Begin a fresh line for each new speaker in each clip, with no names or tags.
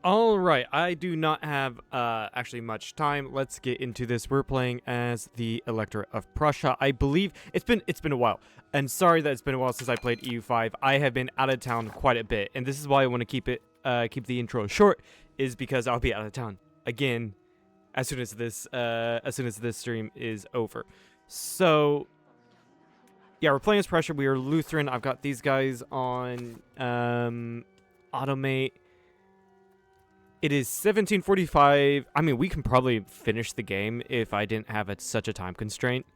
All right, I do not have actually much time. Let's get into this. We're playing as the Elector of Prussia. I believe it's been a while. And sorry that it's been a while since I played EU5. I have been out of town quite a bit, and this is why I want to keep the intro short, is because I'll be out of town again as soon as this stream is over. So yeah, we're playing as Prussia. We are Lutheran. I've got these guys on automate. It is 17:45. I mean, we can probably finish the game if I didn't have such a time constraint.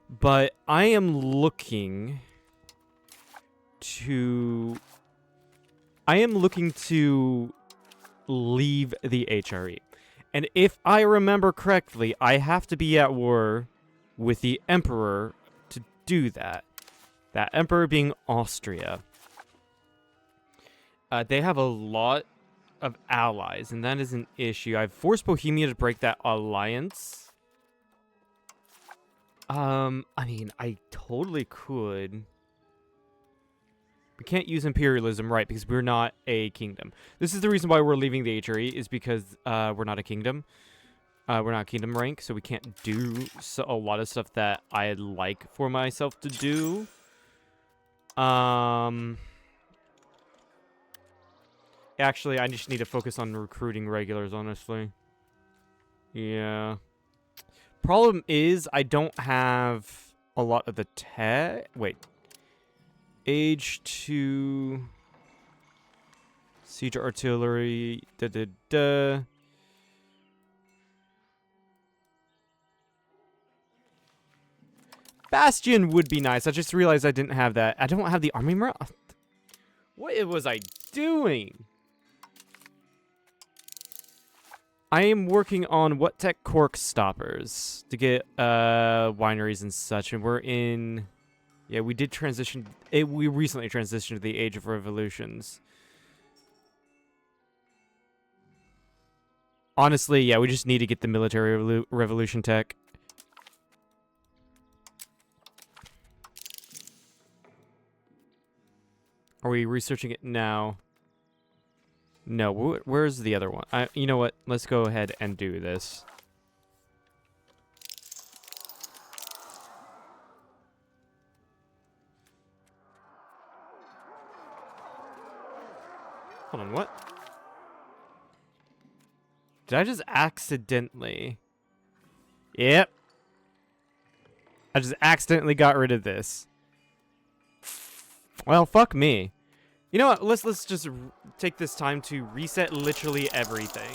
But I am looking to leave the HRE. And if I remember correctly, I have to be at war with the Emperor to do that. That Emperor being Austria. They have a lot of allies, and that is an issue. I've forced Bohemia to break that alliance. I mean, I totally could. We can't use imperialism, right, because we're not a kingdom. This is the reason why we're leaving the HRE, is because we're not a kingdom. We're not a kingdom rank, so we can't do a lot of stuff that I'd like for myself to do. Actually, I just need to focus on recruiting regulars, honestly. Yeah. Problem is, I don't have a lot of the tech. Wait. Age 2. Siege artillery. Bastion would be nice. I just realized I didn't have that. I don't have the army morale. What was I doing? I am working on what tech cork stoppers to get wineries and such, and we're in. Yeah, we did transition. We recently transitioned to the Age of Revolutions. Honestly, yeah, we just need to get the military revolution tech. Are we researching it now? No, where's the other one? You know what? Let's go ahead and do this. Hold on, what? Did I just accidentally? Yep. I just accidentally got rid of this. Well, fuck me. You know what? Let's just take this time to reset literally everything.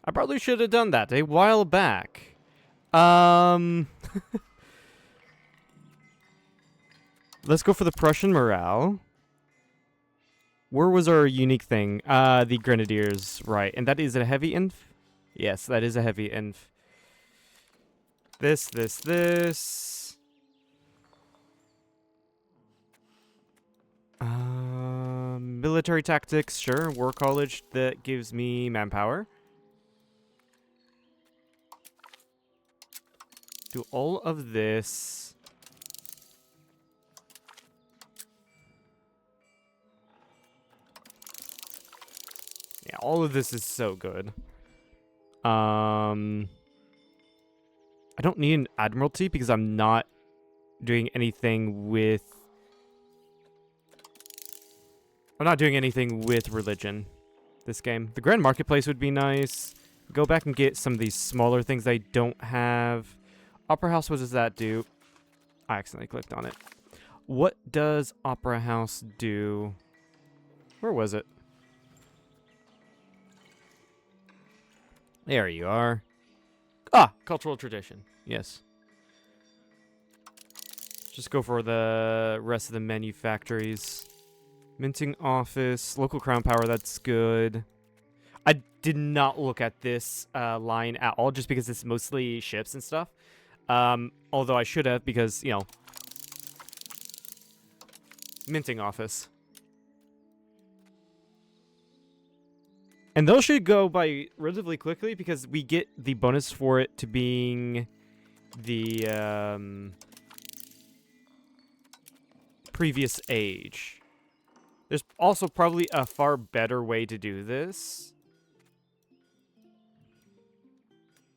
I probably should have done that a while back. Let's go for the Prussian morale. Where was our unique thing? The Grenadiers, right. And that is a heavy inf? Yes, that is a heavy inf. This. Military tactics, sure. War college, that gives me manpower. Do all of this. Yeah, all of this is so good. I don't need an admiralty because I'm not doing anything with. I'm not doing anything with religion this game. The Grand Marketplace would be nice. Go back and get some of these smaller things I don't have. Opera House, what does that do? I accidentally clicked on it. What does Opera House do? Where was it? There you are. Ah, cultural tradition. Yes. Just go for the rest of the manufactories. Minting office, local crown power, that's good. I did not look at this line at all just because it's mostly ships and stuff. Although I should have because, you know, minting office. And those should go by relatively quickly because we get the bonus for it to being the previous age. There's also probably a far better way to do this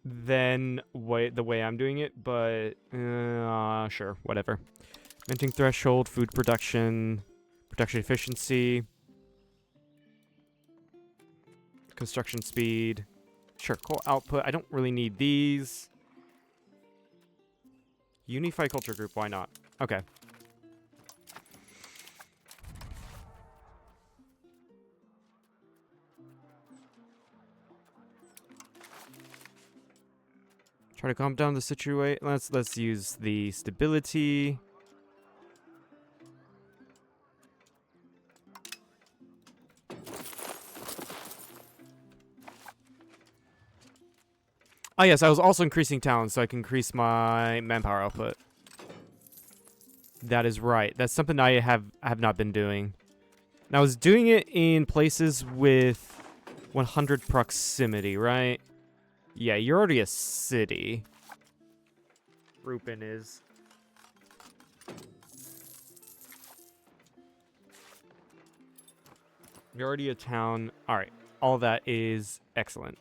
than the way I'm doing it, but sure, whatever. Minting threshold, food production, production efficiency, construction speed. Sure, coal output. I don't really need these. Unify culture group, why not? Okay. Try to calm down the situation. Let's use the stability. Oh yes, I was also increasing talent so I can increase my manpower output. That is right. That's something I have not been doing. And I was doing it in places with 100 proximity, right? Yeah, you're already a city. Rupin is. You're already a town. Alright, all that is excellent.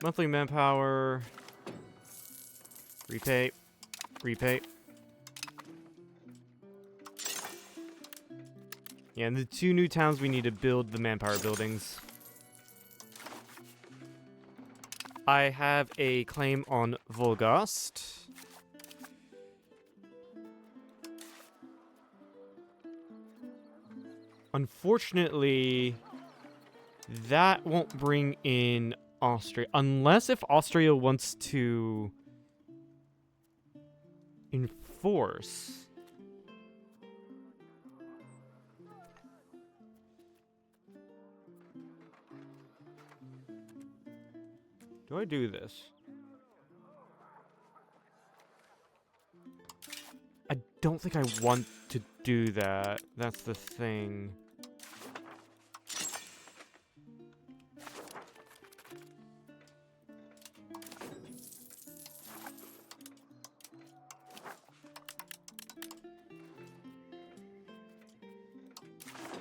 Monthly manpower. Repay. Repay. Yeah, and the 2 new towns we need to build the manpower buildings. I have a claim on Volgast. Unfortunately, that won't bring in Austria. Unless if Austria wants to enforce. Do I do this? I don't think I want to do that. That's the thing.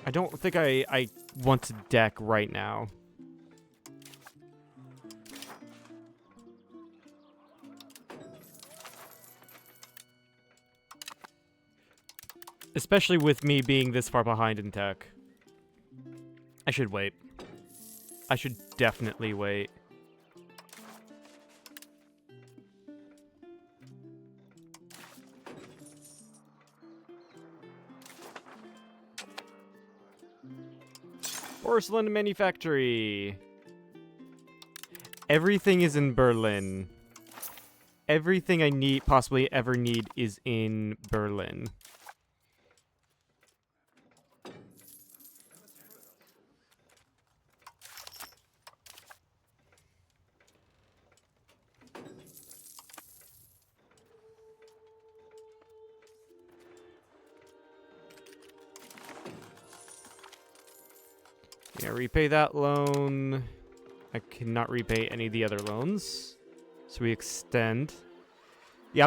I don't think I want to deck right now. Especially with me being this far behind in tech. I should wait. I should definitely wait. Porcelain manufactory. Everything is in Berlin. Everything I need, possibly ever need, is in Berlin. Yeah, repay that loan. I cannot repay any of the other loans. So we extend. Yeah,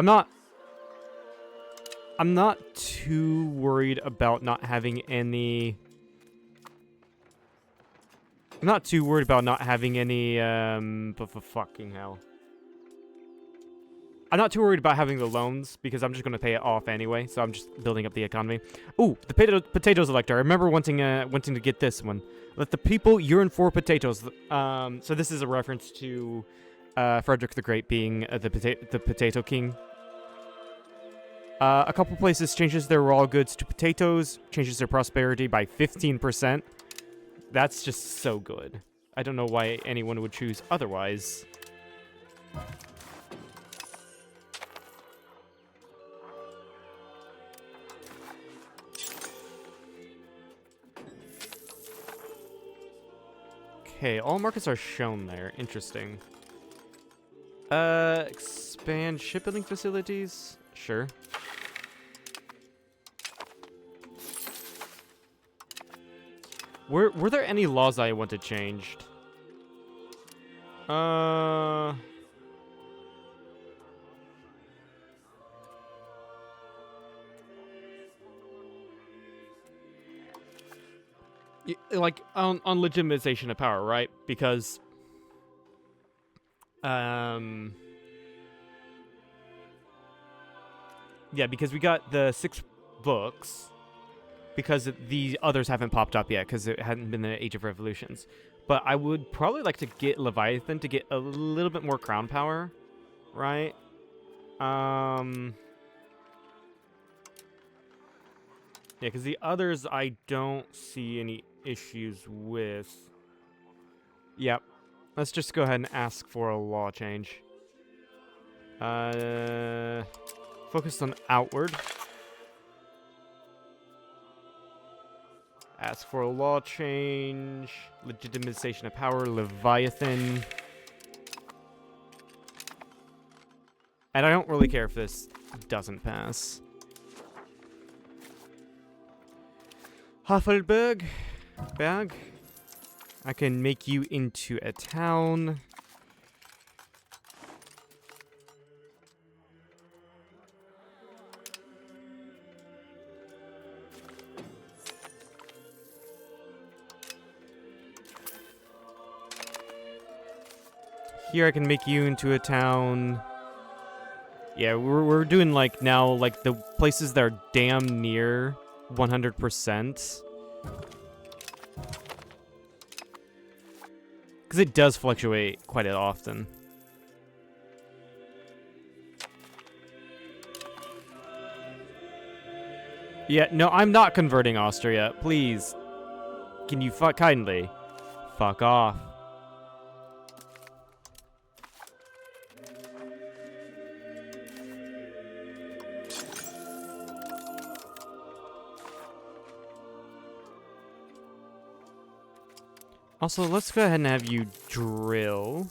I'm not too worried about not having any. I'm not too worried about not having any, fucking hell. I'm not too worried about having the loans, because I'm just going to pay it off anyway, so I'm just building up the economy. Ooh, the potatoes elector. I remember wanting to get this one. Let the people yearn for potatoes. So this is a reference to Frederick the Great being the potato king. A couple places changes their raw goods to potatoes, changes their prosperity by 15%. That's just so good. I don't know why anyone would choose otherwise. Okay, all markets are shown there. Interesting. Expand shipbuilding facilities? Sure. Were there any laws I wanted changed? like on legitimization of power, right? Because yeah, because we got the 6 books because the others haven't popped up yet because it hadn't been the Age of Revolutions. But I would probably like to get Leviathan to get a little bit more crown power, right? Yeah, because the others I don't see any issues with. Yep. Let's just go ahead and ask for a law change. Focus on outward. Ask for a law change. Legitimization of power. Leviathan. And I don't really care if this doesn't pass. Haffelberg. Bag. I can make you into a town. Here I can make you into a town. Yeah, we're doing like now like the places that are damn near 100%. Because it does fluctuate quite often. Yeah, no, I'm not converting Austria. Please. Can you kindly fuck off? Also, let's go ahead and have you drill.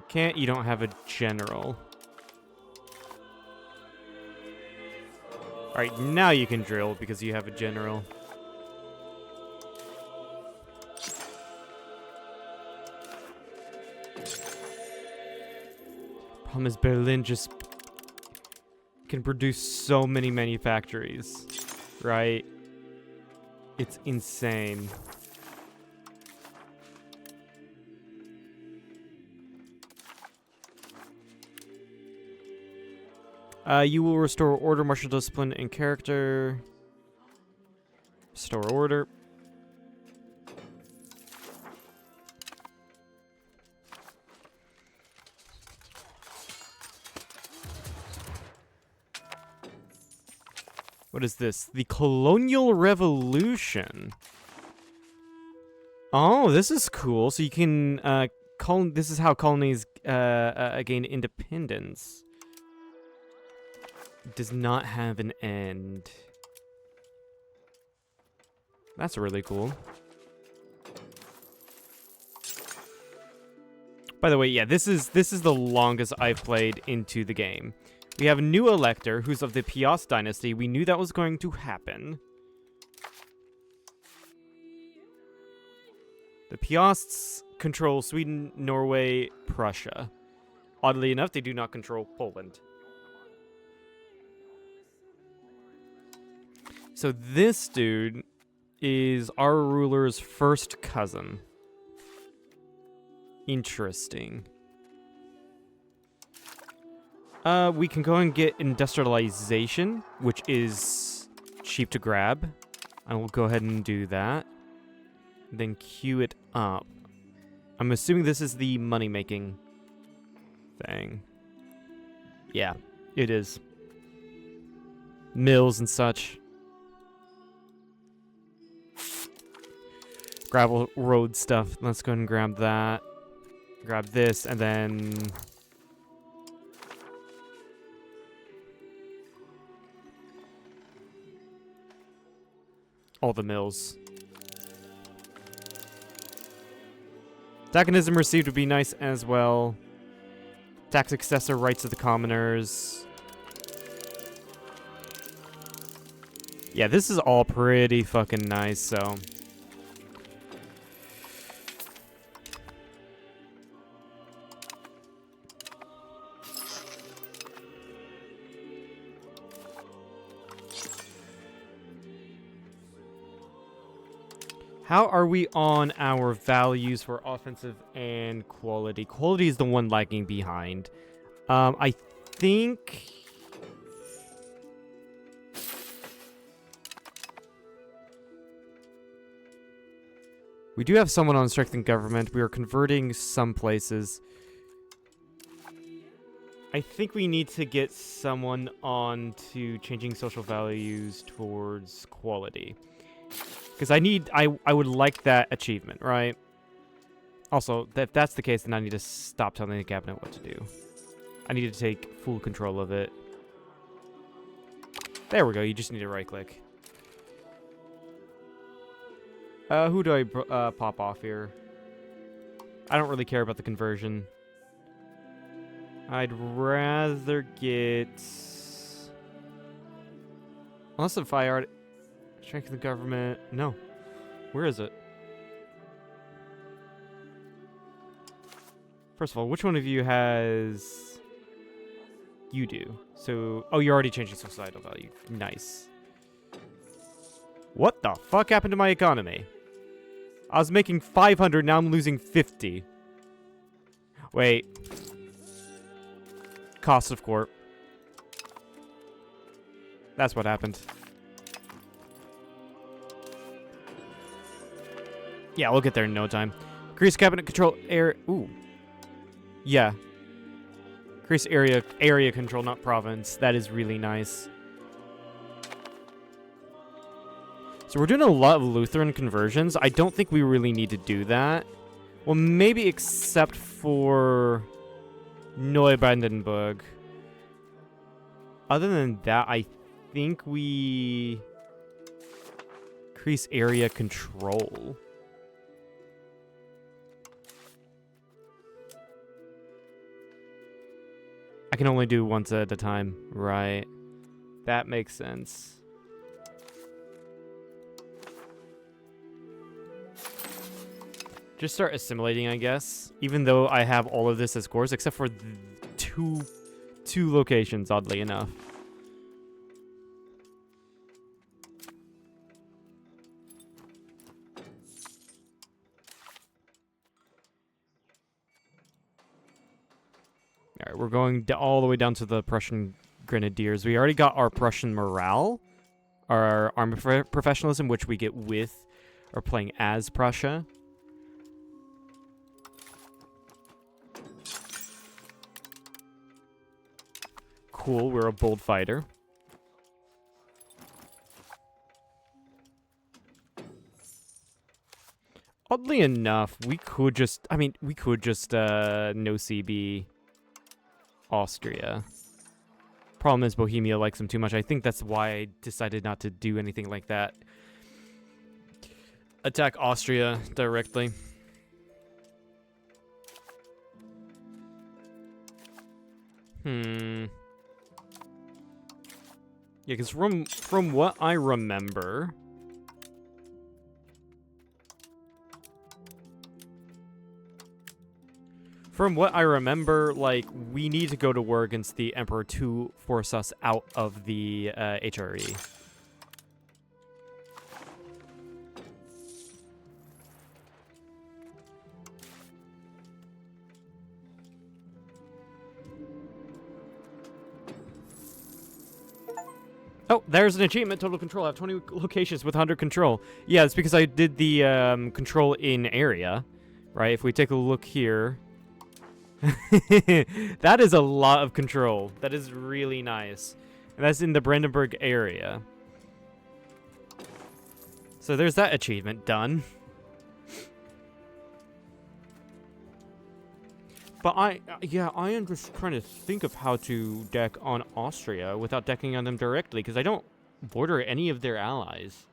Can't, you don't have a general. Alright, now you can drill because you have a general. Problem is Berlin just can produce so many manufactories, right? It's insane. You will restore order, martial discipline, and character. Restore order. What is this? The Colonial Revolution. Oh, this is cool. So you can this is how colonies gain independence. Does not have an end. That's really cool. By the way, yeah, this is the longest I've played into the game. We have a new elector who's of the Piast dynasty. We knew that was going to happen. The Piasts control Sweden, Norway, Prussia. Oddly enough, they do not control Poland. So this dude is our ruler's first cousin. Interesting. We can go and get industrialization, which is cheap to grab. I will go ahead and do that. Then queue it up. I'm assuming this is the money-making thing. Yeah, it is. Mills and such. Gravel road stuff. Let's go ahead and grab that. Grab this, and then... all the mills. Taxonism received would be nice as well. Tax successor rights of the commoners. Yeah, this is all pretty fucking nice, so... How are we on our values for offensive and quality? Quality is the one lagging behind. I think... We do have someone on strength in government. We are converting some places. I think we need to get someone on to changing social values towards quality. Because I would like that achievement, right? Also, if that's the case, then I need to stop telling the cabinet what to do. I need to take full control of it. There we go, you just need to right-click. Who do I pop off here? I don't really care about the conversion. I'd rather get... Unless if I already... Strength of the government... No. Where is it? First of all, which one of you has... You do. So... Oh, you're already changing societal value. Nice. What the fuck happened to my economy? I was making 500, now I'm losing 50. Wait. Cost of corp. That's what happened. Yeah, we'll get there in no time. Increase cabinet control area. Ooh. Yeah. Increase area control, not province. That is really nice. So we're doing a lot of Lutheran conversions. I don't think we really need to do that. Well, maybe except for Neubrandenburg. Other than that, I think we increase area control. I can only do once at a time, right? That makes sense. Just start assimilating, I guess. Even though I have all of this as cores, except for two locations, oddly enough. Alright, we're going all the way down to the Prussian Grenadiers. We already got our Prussian morale, our army professionalism, which we get with or playing as Prussia. Cool, we're a bold fighter. Oddly enough, we could just, no CB Austria. Problem is Bohemia likes them too much. I think that's why I decided not to do anything like that. Attack Austria directly. Yeah, because from what I remember... like, we need to go to war against the Emperor to force us out of the HRE. Oh, there's an achievement, total control. I have 20 locations with 100 control. Yeah, it's because I did the control in area, right? If we take a look here... That is a lot of control. That is really nice. And that's in the Brandenburg area. So there's that achievement done. But I am just trying to think of how to deck on Austria without decking on them directly, because I don't border any of their allies.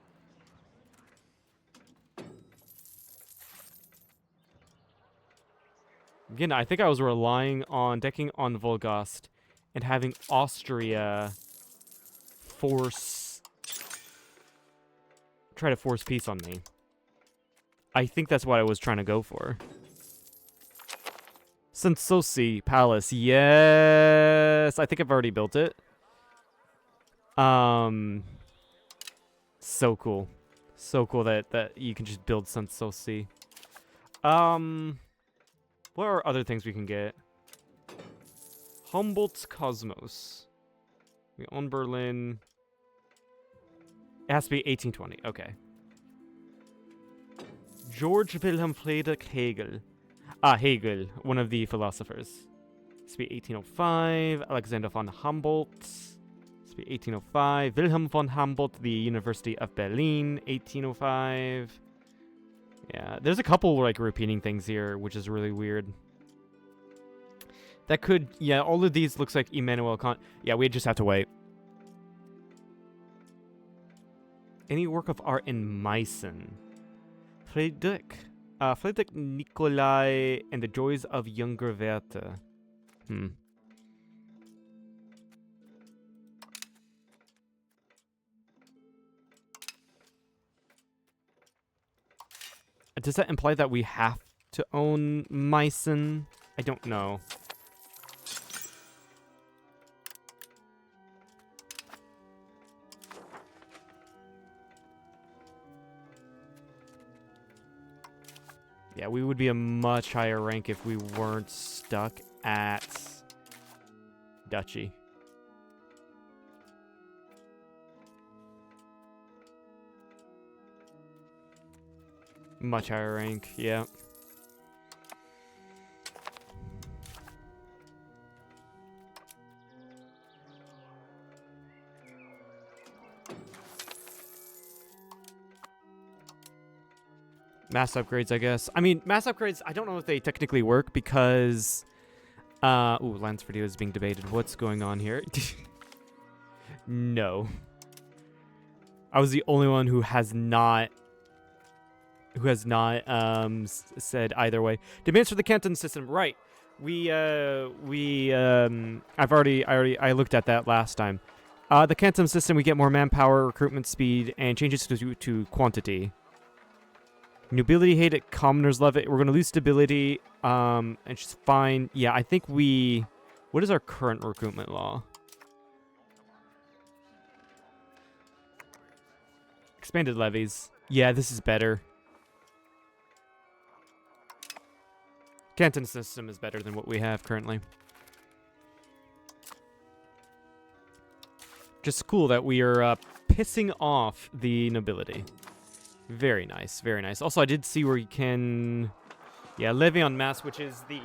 Again, I think I was relying on decking on Volgast and having Austria try to force peace on me. I think that's what I was trying to go for. Sanssouci Palace, yes! I think I've already built it. So cool. So cool that you can just build Sanssouci. What are other things we can get? Humboldt's Cosmos. We own Berlin. It has to be 1820. Okay. George Wilhelm Friedrich Hegel. Hegel, one of the philosophers. It has to be 1805. Alexander von Humboldt. It has to be 1805. Wilhelm von Humboldt, the University of Berlin, 1805. Yeah, there's a couple like repeating things here, which is really weird. That could, yeah, all of these looks like Immanuel Kant. Yeah, we just have to wait. Any work of art in Meissen? Friedrich Nikolai and the Joys of Younger Werther. Does that imply that we have to own Meissen? I don't know. Yeah, we would be a much higher rank if we weren't stuck at Duchy. Much higher rank, yeah. Mass upgrades, I guess. I mean, mass upgrades, I don't know if they technically work because... ooh, Lance Video is being debated. What's going on here? No. I was the only one who has not said either way. Demands for the canton system, right. I looked at that last time. The canton system, we get more manpower, recruitment speed, and changes to quantity. Nobility hate it, commoners love it. We're going to lose stability, and just fine. Yeah, I think we... What is our current recruitment law? Expanded levies. Yeah, this is better. Canton system is better than what we have currently. Just cool that we are pissing off the nobility. Very nice, very nice. Also, I did see where you can... Yeah, levy on mass, which is the...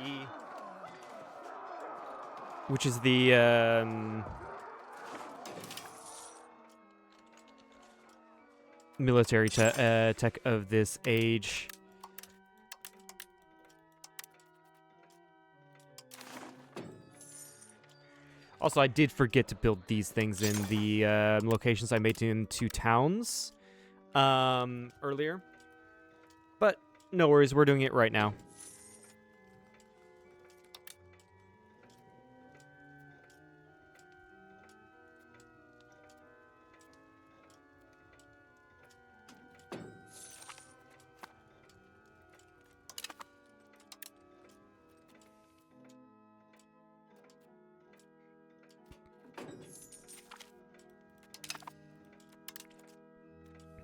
military tech of this age. Also, I did forget to build these things in the locations I made into towns earlier. But no worries, we're doing it right now.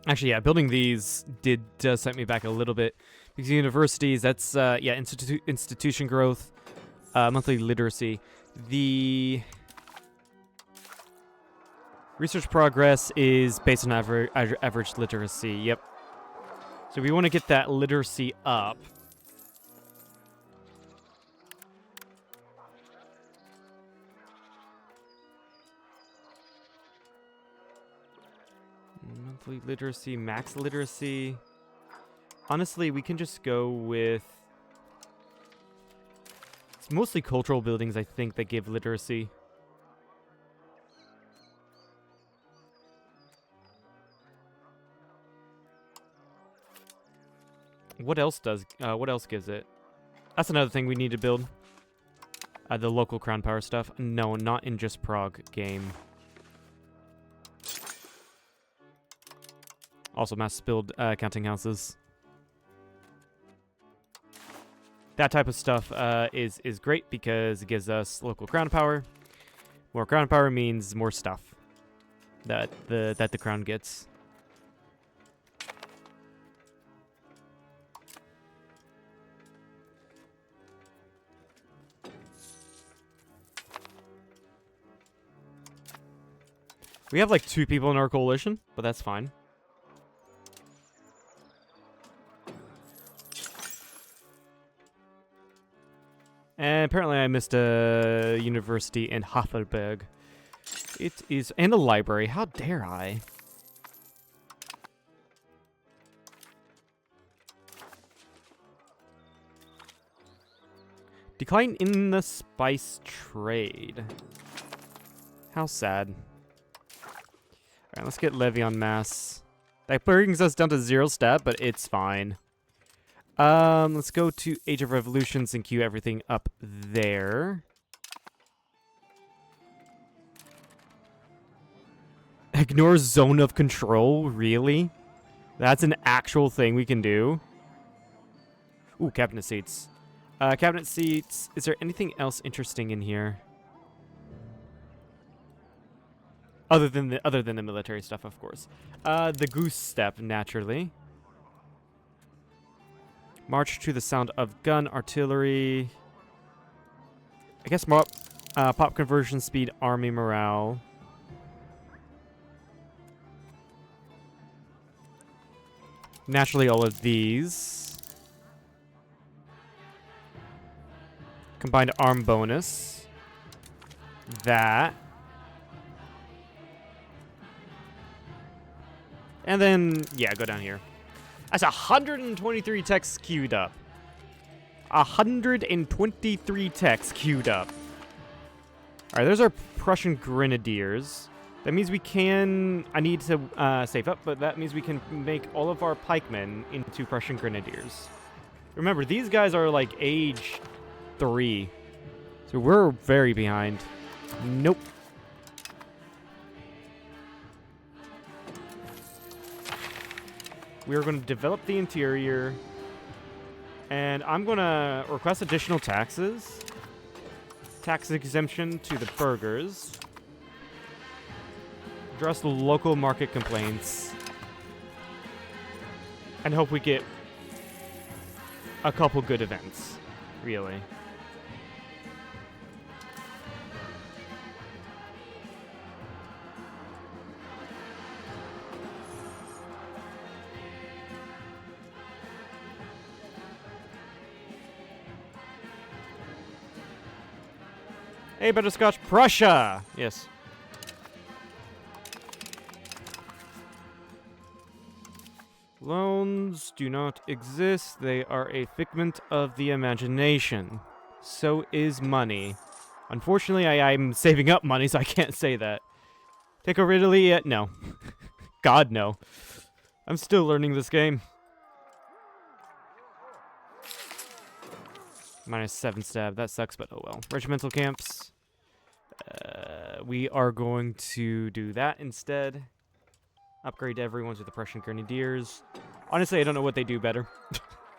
Actually, yeah, building these does set me back a little bit because universities, that's yeah, institution growth, monthly literacy. The research progress is based on average literacy. Yep. So we want to get that literacy up. Monthly literacy, max literacy. Honestly, we can just go with... It's mostly cultural buildings, I think, that give literacy. What else gives it? That's another thing we need to build. The local crown power stuff. No, not in just Prague game. Also, mass build counting houses. That type of stuff is great because it gives us local crown power. More crown power means more stuff that the crown gets. We have like 2 people in our coalition, but that's fine. And apparently I missed a university in Havelberg. It is... and a library. How dare I? Decline in the spice trade. How sad. Alright, let's get levy on mass. That brings us down to 0 stat, but it's fine. Let's go to Age of Revolutions and queue everything up there. Ignore zone of control? Really? That's an actual thing we can do? Ooh, cabinet seats. Cabinet seats. Is there anything else interesting in here? Other than the military stuff, of course. The Goose step, naturally. March to the sound of gun artillery. I guess pop conversion speed, army morale. Naturally, all of these. Combined arm bonus. That. And then, yeah, go down here. That's 123 techs queued up. 123 techs queued up. Alright, there's our Prussian Grenadiers. That means we can... I need to save up, but that means we can make all of our pikemen into Prussian Grenadiers. Remember, these guys are like age 3. So we're very behind. Nope. We are going to develop the interior. And I'm going to request additional taxes. Tax exemption to the burghers. Address the local market complaints. And hope we get a couple good events. Really. Hey, Butterscotch, Prussia! Yes. Loans do not exist. They are a figment of the imagination. So is money. Unfortunately, I'm saving up money, so I can't say that. Take over Italy yet? No. God, no. I'm still learning this game. -7 stab. That sucks, but oh well. Regimental camps. We are going to do that instead. Upgrade everyone to the Prussian Grenadiers. Honestly, I don't know what they do better.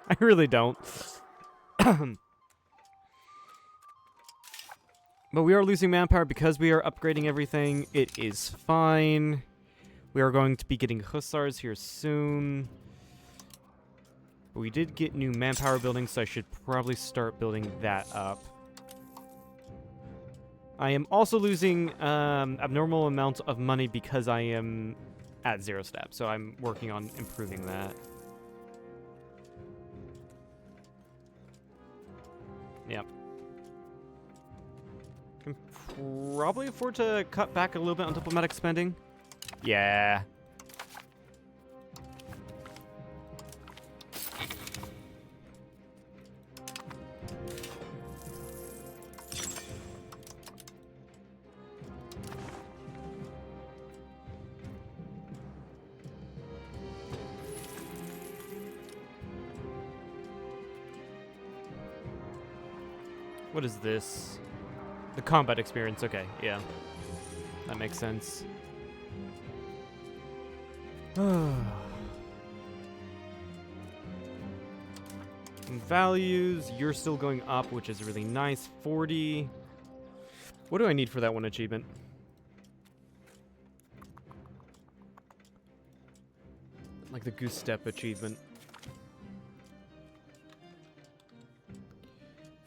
I really don't. But we are losing manpower because we are upgrading everything. It is fine. We are going to be getting hussars here soon. But we did get new manpower buildings, so I should probably start building that up. I am also losing abnormal amounts of money because I am at 0 stab, so I'm working on improving that. Yep. Can probably afford to cut back a little bit on diplomatic spending. Yeah. What is this? The combat experience. Okay, yeah. That makes sense. Values, you're still going up, which is really nice. 40. What do I need for that one achievement? Like the Goose Step achievement.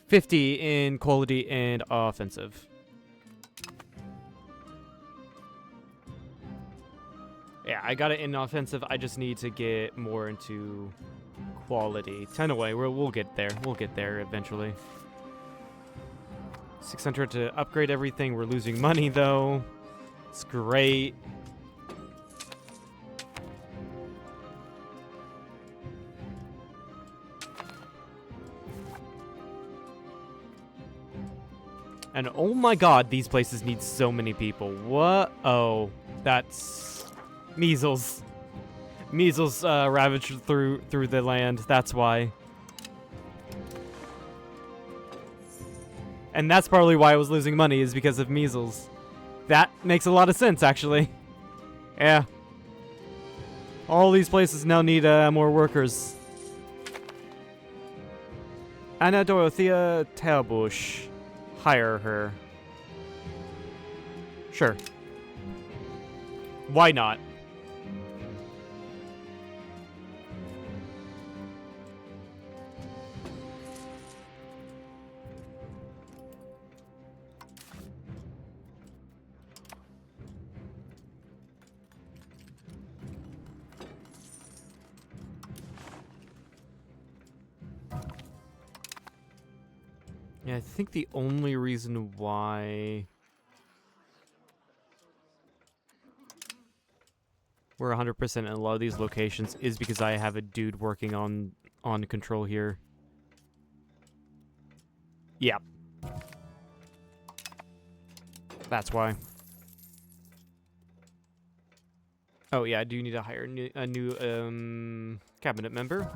50 in quality and offensive. I got it in offensive. I just need to get more into quality. 10 away. We'll get there. We'll get there eventually. 600 to upgrade everything. We're losing money, though. It's great. And oh my god, these places need so many people. What? Oh, that's measles. Measles ravaged through the land. That's why. And that's probably why I was losing money, is because of measles. That makes a lot of sense, actually. Yeah. All these places now need more workers. Anna Dorothea Terbusch. Hire her. Sure. Why not? Yeah, I think the only reason why we're 100% in a lot of these locations is because I have a dude working on control here. Yeah. That's why. Oh yeah, I do need to hire a new cabinet member.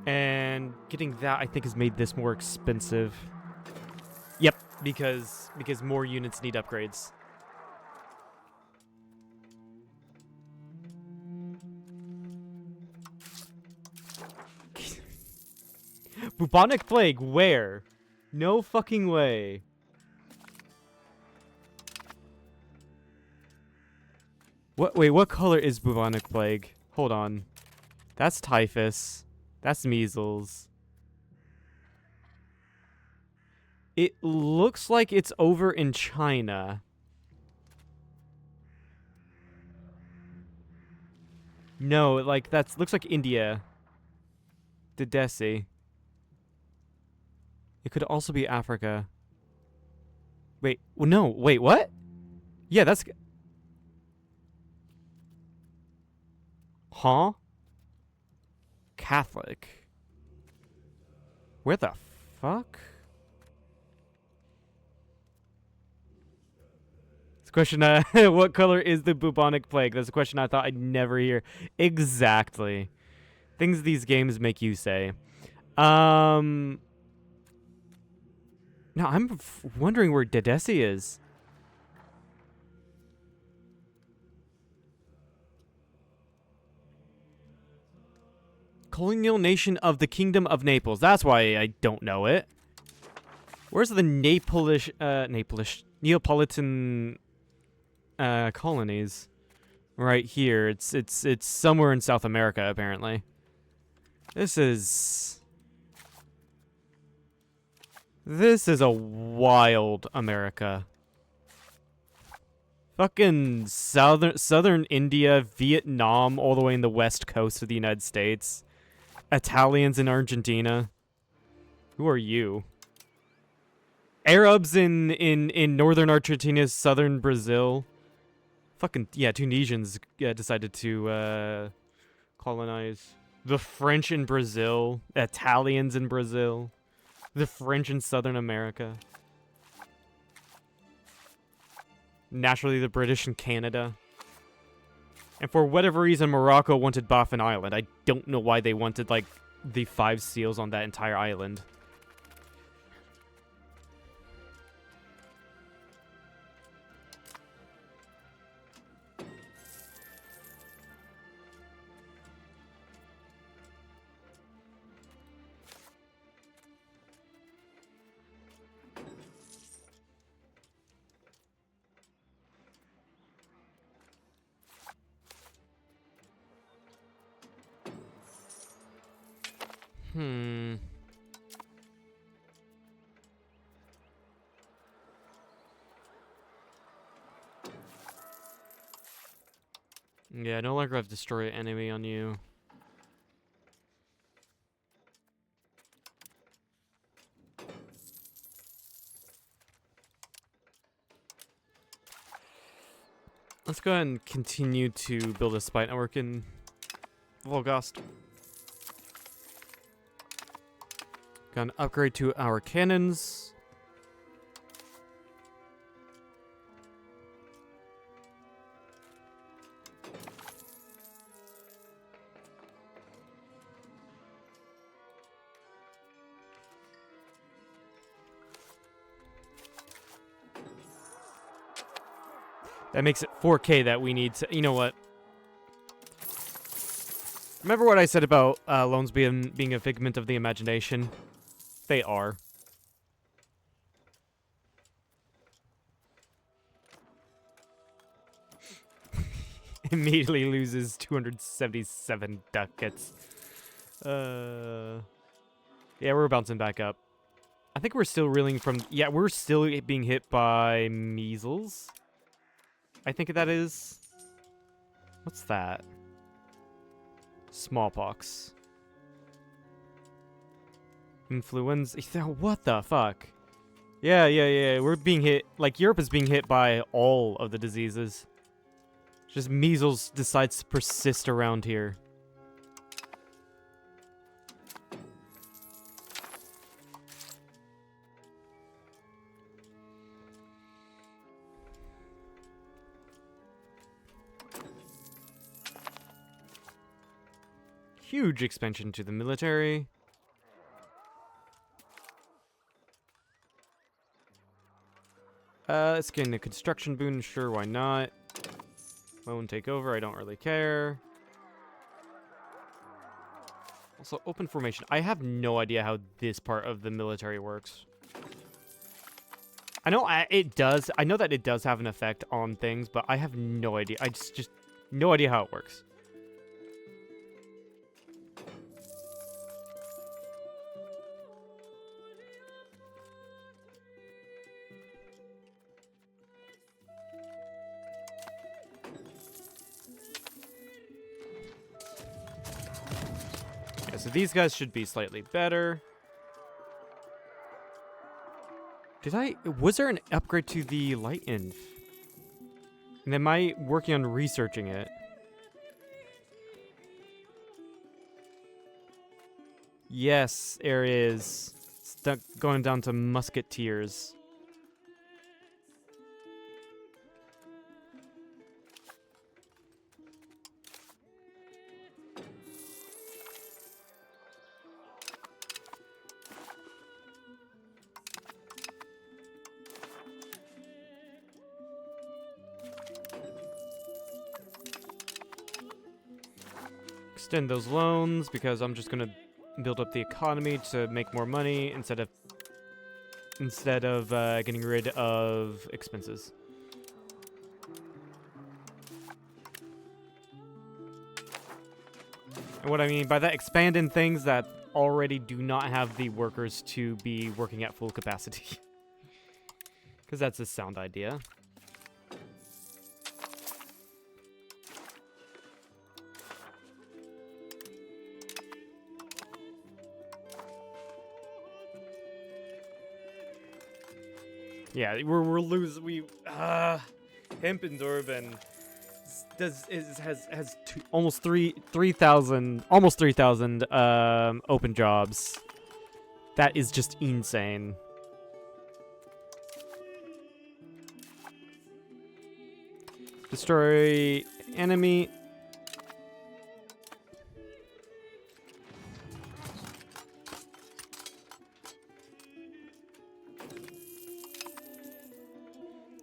And getting that, I think, has made this more expensive. Yep, because more units need upgrades. Bubonic plague, where? No fucking way. What? Wait, what color is bubonic plague? Hold on. That's typhus. That's measles. It looks like it's over in China. No, like looks like India. Dedesi. It could also be Africa. Wait, well, no, wait, what? Yeah, that's... Huh? Catholic. Where the fuck? This question, what color is the bubonic plague? That's a question I thought I'd never hear. Exactly. Things these games make you say. No, I'm wondering where Dedesi is. Colonial nation of the Kingdom of Naples. That's why I don't know it. Where's the Neapolitan colonies? Right here. It's somewhere in South America, apparently. This is a wild America. Fucking southern India, Vietnam, all the way in the west coast of the United States. Italians in Argentina. Who are you? Arabs in northern Argentina, southern Brazil. Fucking, yeah, Tunisians decided to colonize. The French in Brazil. Italians in Brazil. The French in Southern America. Naturally, the British in Canada. And for whatever reason, Morocco wanted Baffin Island. I don't know why they wanted, like, the 5 seals on that entire island. Hmm. Yeah, no longer have destroy enemy on you. Let's go ahead and continue to build a spy network in Volgost. Gonna upgrade to our cannons. That makes it 4K that we need to... You know what? Remember what I said about loans being a figment of the imagination? They are. Immediately loses 277 ducats. Yeah, we're bouncing back up. I think we're still reeling from... Yeah, we're still being hit by measles. I think that is... What's that? Smallpox. Influenza. What the fuck? Yeah. We're being hit... Like, Europe is being hit by all of the diseases. Just measles decides to persist around here. Huge expansion to the military. Let's get a construction boon. Sure, why not? Loan take over. I don't really care. Also, open formation. I have no idea how this part of the military works. I know it does. I know that it does have an effect on things, but I have no idea. I just no idea how it works. So these guys should be slightly better. Was there an upgrade to the light inf? And am I working on researching it? Yes, there is. Going down to musketeers. Extend those loans because I'm just gonna build up the economy to make more money instead of getting rid of expenses. And what I mean by that, expand in things that already do not have the workers to be working at full capacity. Because that's a sound idea. Yeah, we're losing. Hempendorf has almost 3,000 open jobs. That is just insane. Destroy enemy.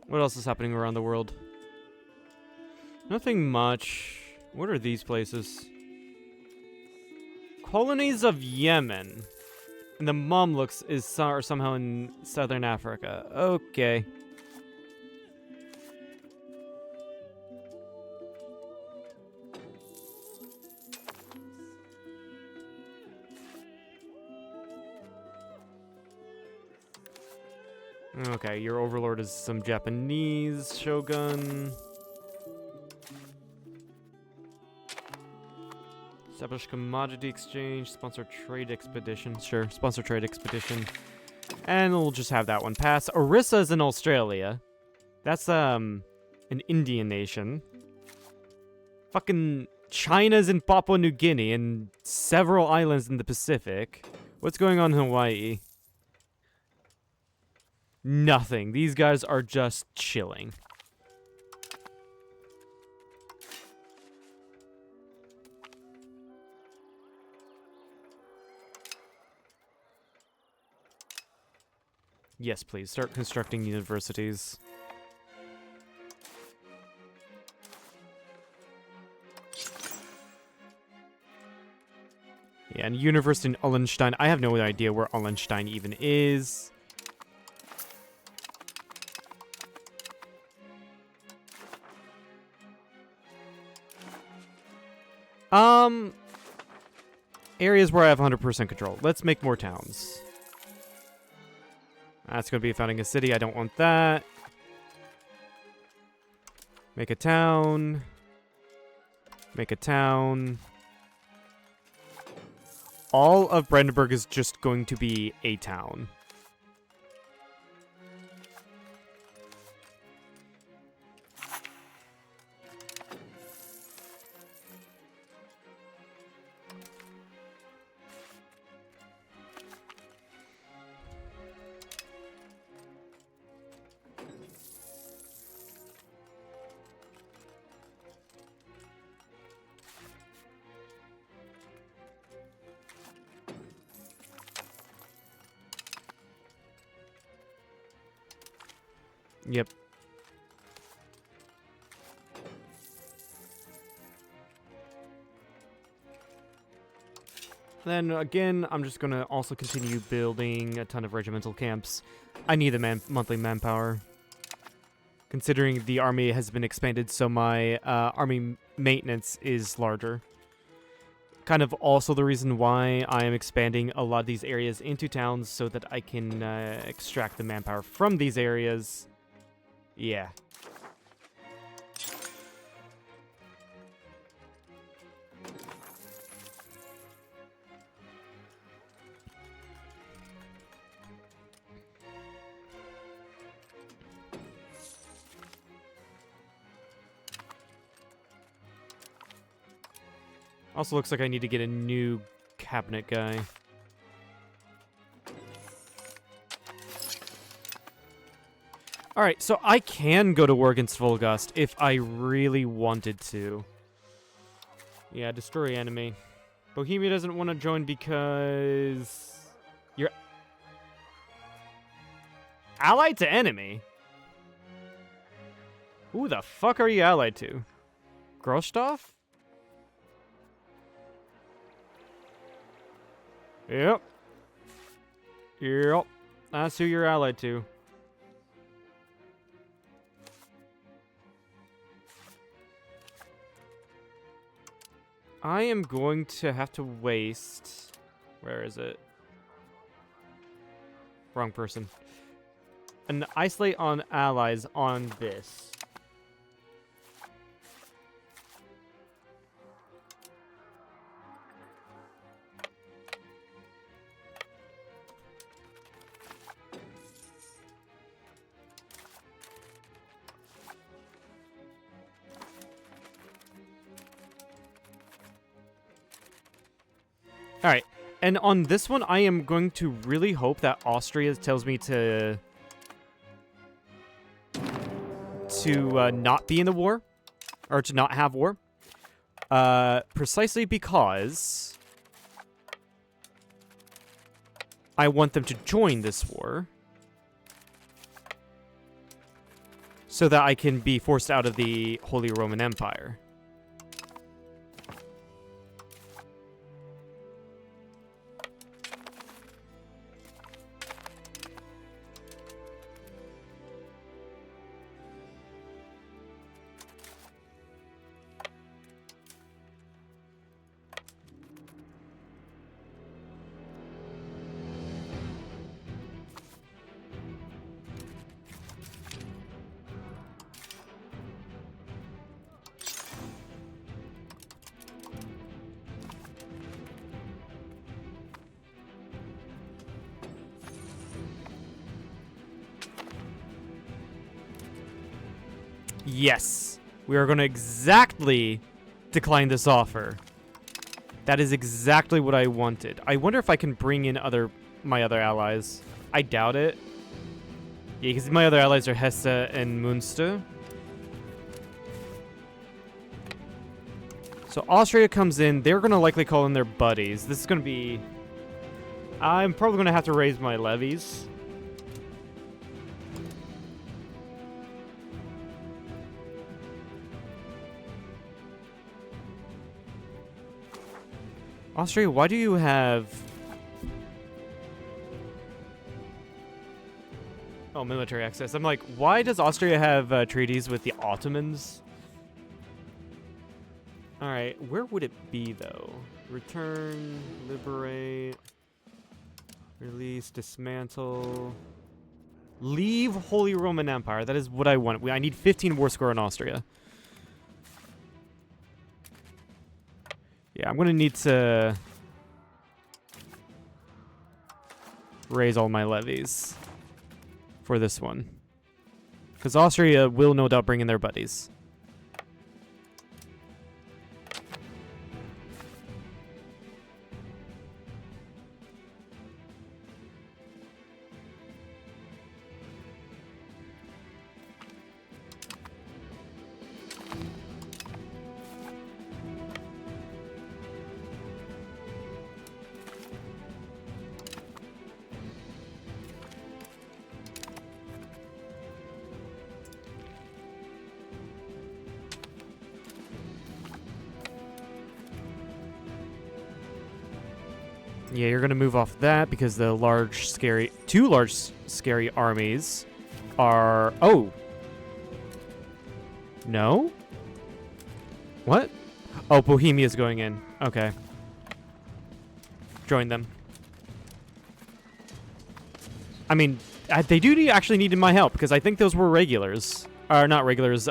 What else is happening around the world? Nothing much. What are these places? Colonies of Yemen. And the Mamluks are somehow in southern Africa. Okay. Okay, your overlord is some Japanese shogun. Establish commodity exchange, sponsor trade expedition. Sure, sponsor trade expedition. And we'll just have that one pass. Orissa's in Australia. That's, an Indian nation. Fucking China's in Papua New Guinea and several islands in the Pacific. What's going on in Hawaii? Nothing. These guys are just chilling. Yes, please. Start constructing universities. Yeah, and university in Ullenstein. I have no idea where Ullenstein even is. Areas where I have 100% control. Let's make more towns. That's going to be founding a city. I don't want that. Make a town. Make a town. All of Brandenburg is just going to be a town. Yep. Then again, I'm just gonna also continue building a ton of regimental camps. I need the monthly manpower. Considering the army has been expanded, so my army maintenance is larger. Kind of also the reason why I am expanding a lot of these areas into towns so that I can extract the manpower from these areas. Yeah. Also looks like I need to get a new cabinet guy. Alright, so I can go to war against Volgast if I really wanted to. Yeah, destroy enemy. Bohemia doesn't want to join because... You're... allied to enemy? Who the fuck are you allied to? Grostov? Yep. Yep. That's who you're allied to. I am going to have to waste... Where is it? Wrong person. An isolate on allies on this. Alright, and on this one, I am going to really hope that Austria tells me to not be in the war, or to not have war, precisely because I want them to join this war, so that I can be forced out of the Holy Roman Empire. Yes. We are going to exactly decline this offer. That is exactly what I wanted. I wonder if I can bring in my other allies. I doubt it. Yeah, because my other allies are Hesse and Münster. So Austria comes in. They're going to likely call in their buddies. This is going to be... I'm probably going to have to raise my levies. Austria, why do you have... Oh, military access. I'm like, why does Austria have treaties with the Ottomans? Alright, where would it be, though? Return, liberate, release, dismantle, leave Holy Roman Empire. That is what I want. I need 15 war score in Austria. Yeah, I'm going to need to raise all my levies for this one. Because Austria will no doubt bring in their buddies. Yeah, you're gonna move off that because the two large, scary armies are... Oh! No? What? Oh, Bohemia's going in. Okay. Join them. I mean, they do actually need my help because I think those were regulars. Or not regulars,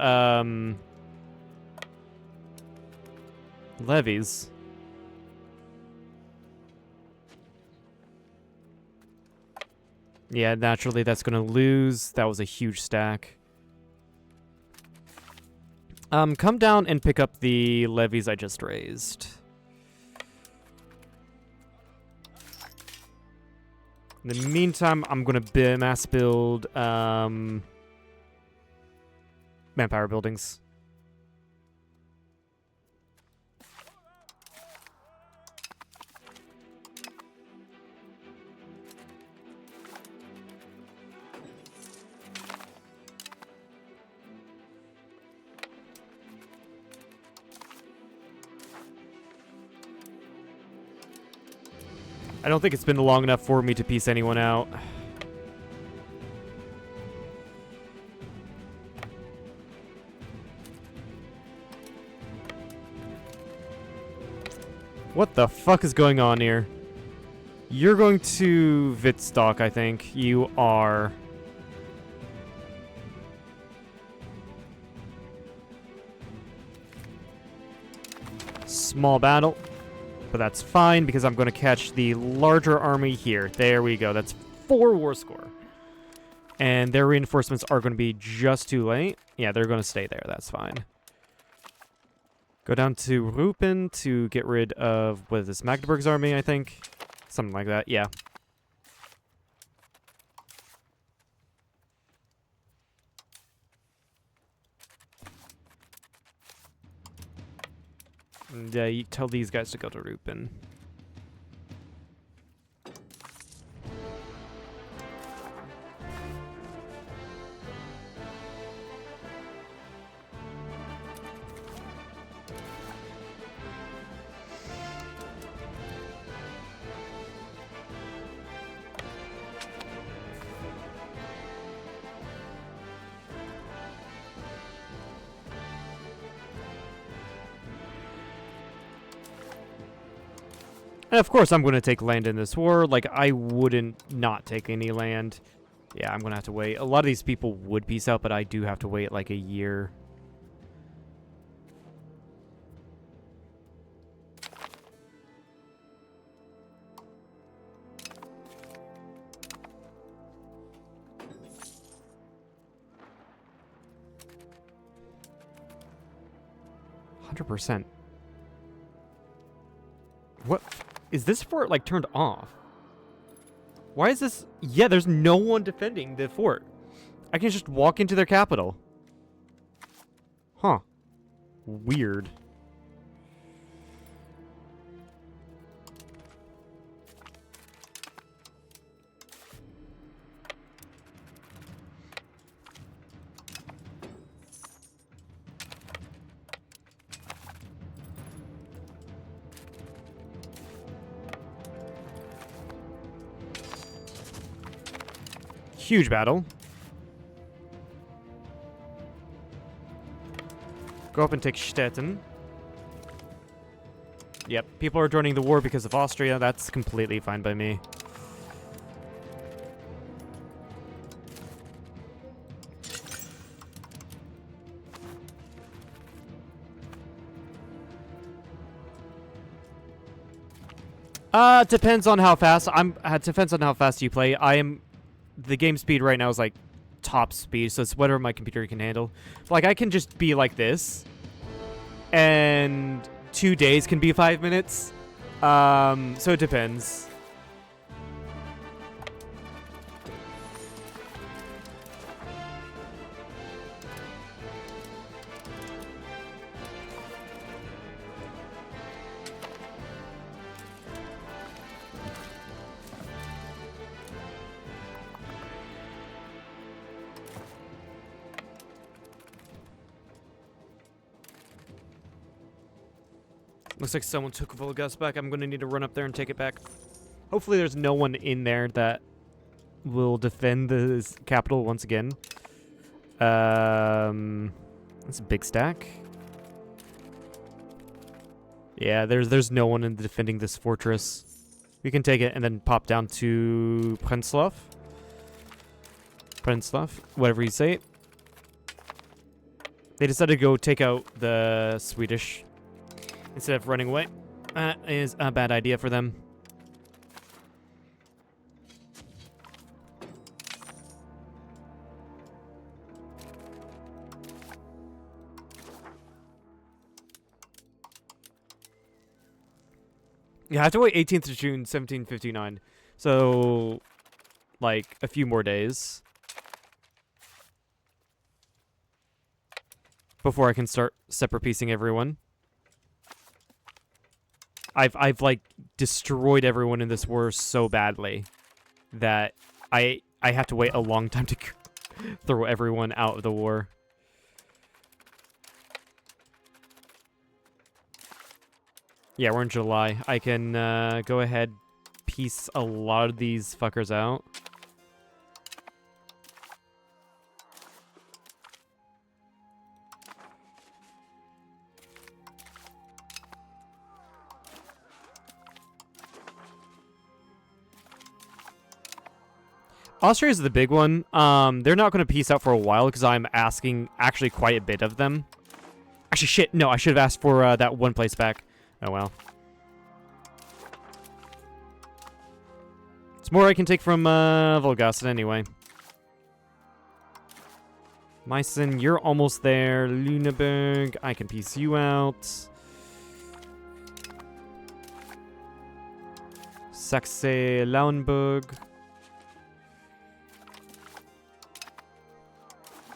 levies. Yeah, naturally that's going to lose. That was a huge stack. Come down and pick up the levies I just raised. In the meantime, I'm going to mass build manpower buildings. I don't think it's been long enough for me to piece anyone out. What the fuck is going on here? You're going to Wittelsbach, I think. You are. Small battle. But that's fine because I'm going to catch the larger army here. There we go. That's 4 war score. And their reinforcements are going to be just too late. Yeah, they're going to stay there. That's fine. Go down to Rupen to get rid of, what is this, Magdeburg's army, I think? Something like that, yeah. And you tell these guys to go to Rupen. And of course, I'm going to take land in this war. Like, I wouldn't not take any land. Yeah, I'm going to have to wait. A lot of these people would peace out, but I do have to wait like a year. 100%. What? Is this fort, like, turned off? Why is this? Yeah, there's no one defending the fort. I can just walk into their capital. Huh. Weird. Huge battle. Go up and take Stettin. Yep, people are joining the war because of Austria. That's completely fine by me. Depends on how fast depends on how fast you play. The game speed right now is like top speed, so it's whatever my computer can handle. Like, I can just be like this, and 2 days can be 5 minutes. So it depends. Looks like someone took Wittelsbach. I'm going to need to run up there and take it back. Hopefully there's no one in there that will defend the capital once again. That's a big stack. Yeah, there's no one in defending this fortress. We can take it and then pop down to Prenzlov. Whatever you say. They decided to go take out the Swedish instead of running away. That is a bad idea for them. Yeah, I have to wait 18th of June, 1759. So, like, a few more days before I can start separate piecing everyone. I've like destroyed everyone in this war so badly that I have to wait a long time to throw everyone out of the war. Yeah, we're in July. I can go ahead, piece a lot of these fuckers out. Austria is the big one. They're not going to piece out for a while because I'm asking actually quite a bit of them. Actually, shit, no, I should have asked for that one place back. Oh, well. It's more I can take from Volgasen anyway. Meissen, you're almost there. Lüneburg, I can piece you out. Saxe-Lauenburg.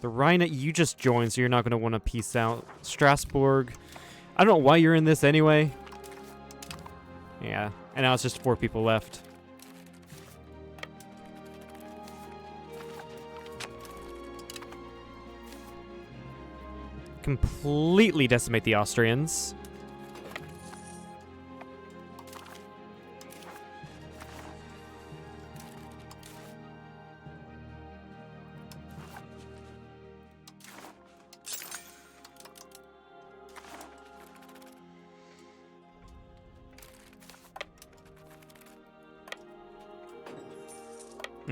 The Rhine, you just joined, so you're not going to want to piece out. Strasbourg. I don't know why you're in this anyway. Yeah, and now it's just 4 people left. Completely decimate the Austrians.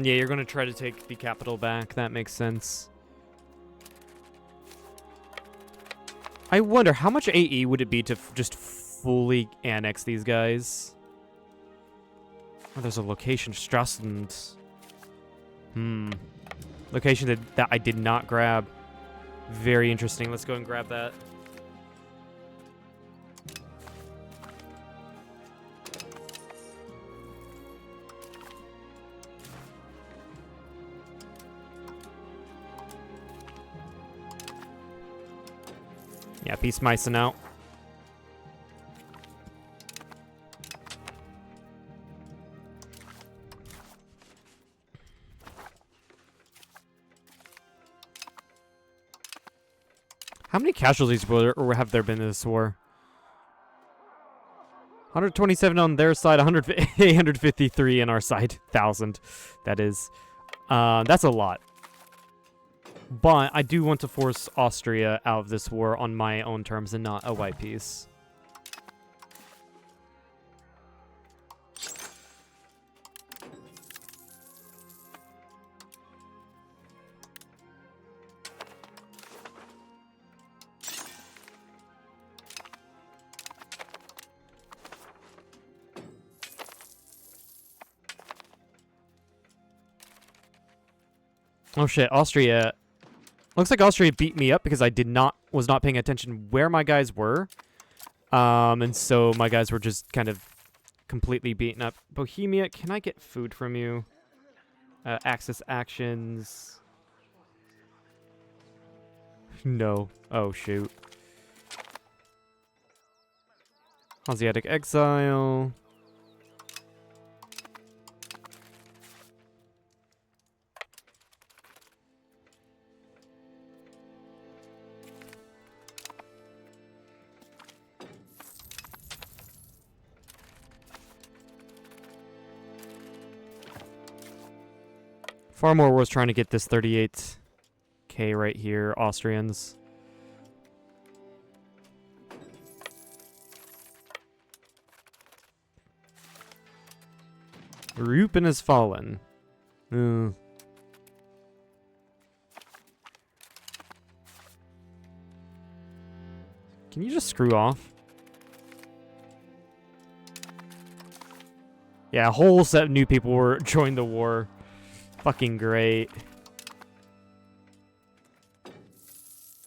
Yeah, you're going to try to take the capital back. That makes sense. I wonder, how much AE would it be to just fully annex these guys? Oh, there's a location, Strasland. Location that I did not grab. Very interesting. Let's go and grab that. Yeah, peace micing out. How many casualties or have there been in this war? 127 on their side, 853 on our side. 1,000. That is. That's a lot. But I do want to force Austria out of this war on my own terms and not a white peace. Oh shit, Austria. Looks like Austria beat me up because I was not paying attention where my guys were. And so my guys were just kind of completely beaten up. Bohemia, can I get food from you? Access actions. No. Oh shoot. Asiatic exile. Farmore was trying to get this 38k right here, Austrians. Rupen has fallen. Can you just screw off? Yeah, a whole set of new people were joined the war. Fucking great.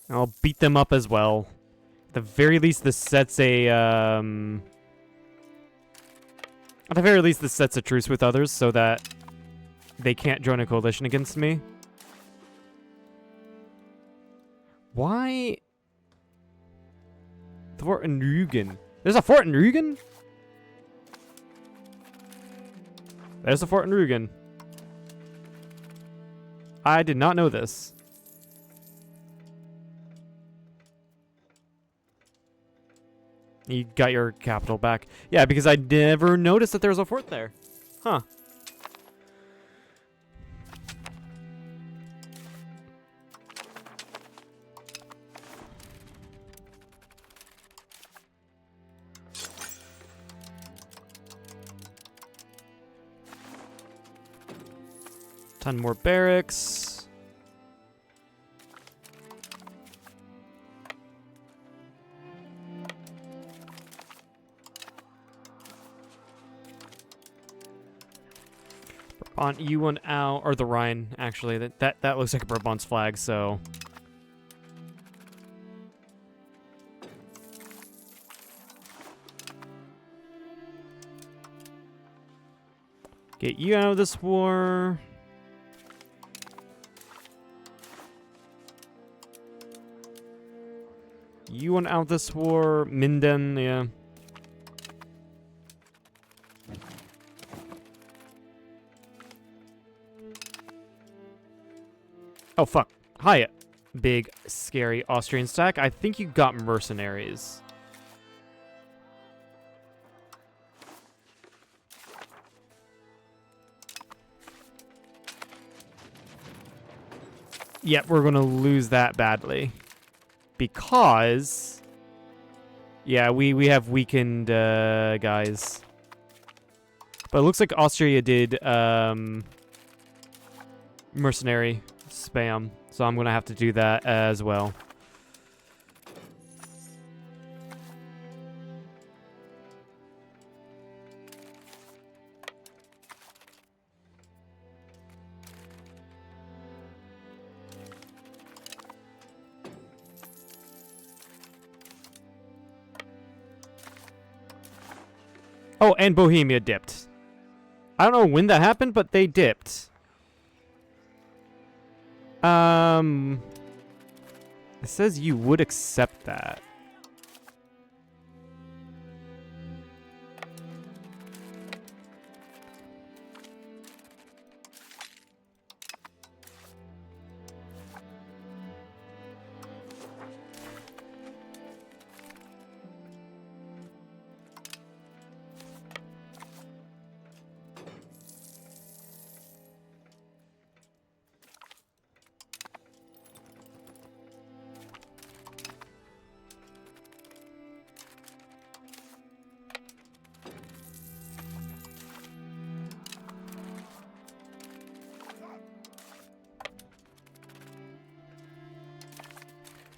I'll beat them up as well. At the very least, this sets a at the very least, this sets a truce with others so that they can't join a coalition against me. Why? The fort in Rügen. There's a fort in Rügen? There's a fort in Rügen. I did not know this. You got your capital back. Yeah, because I never noticed that there was a fort there. Huh. Ton more barracks. On EU1 out, or the Rhine, actually. That looks like a Brabant's flag, so. Get you out of this war. You want out this war, Minden, yeah. Oh, fuck. Hi, big, scary Austrian stack. I think you got mercenaries. Yeah, we're going to lose that badly. Because... yeah, we have weakened guys. But it looks like Austria did mercenary spam. So I'm going to have to do that as well. Oh, and Bohemia dipped. I don't know when that happened, but they dipped. It says you would accept that.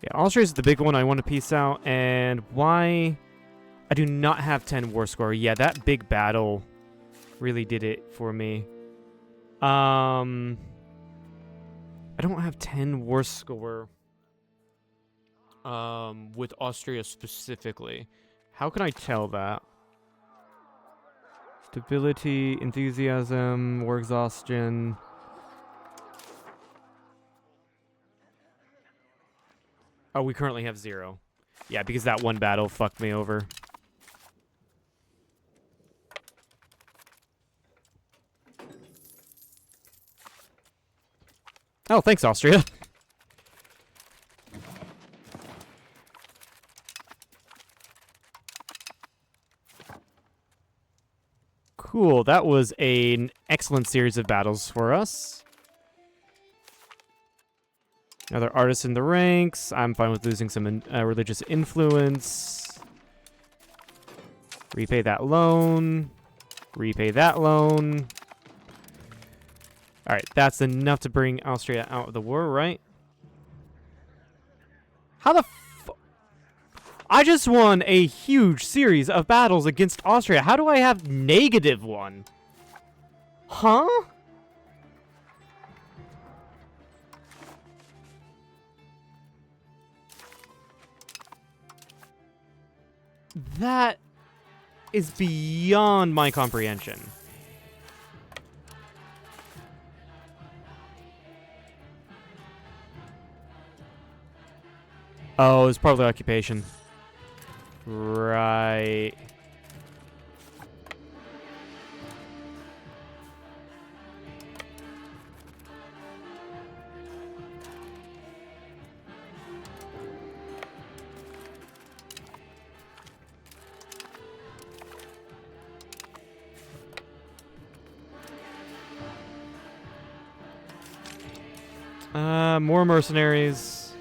Yeah, Austria is the big one I want to piece out, and why I do not have 10 war score. Yeah, that big battle really did it for me. I don't have 10 war score with Austria specifically. How can I tell that? Stability, enthusiasm, war exhaustion. Oh, we currently have 0. Yeah, because that one battle fucked me over. Oh, thanks, Austria. Cool, that was an excellent series of battles for us. Another artist in the ranks. I'm fine with losing some religious influence. Repay that loan. Repay that loan. Alright, that's enough to bring Austria out of the war, right? How the I just won a huge series of battles against Austria. How do I have -1? Huh? That is beyond my comprehension. Oh, it's part of the occupation. Right. More mercenaries.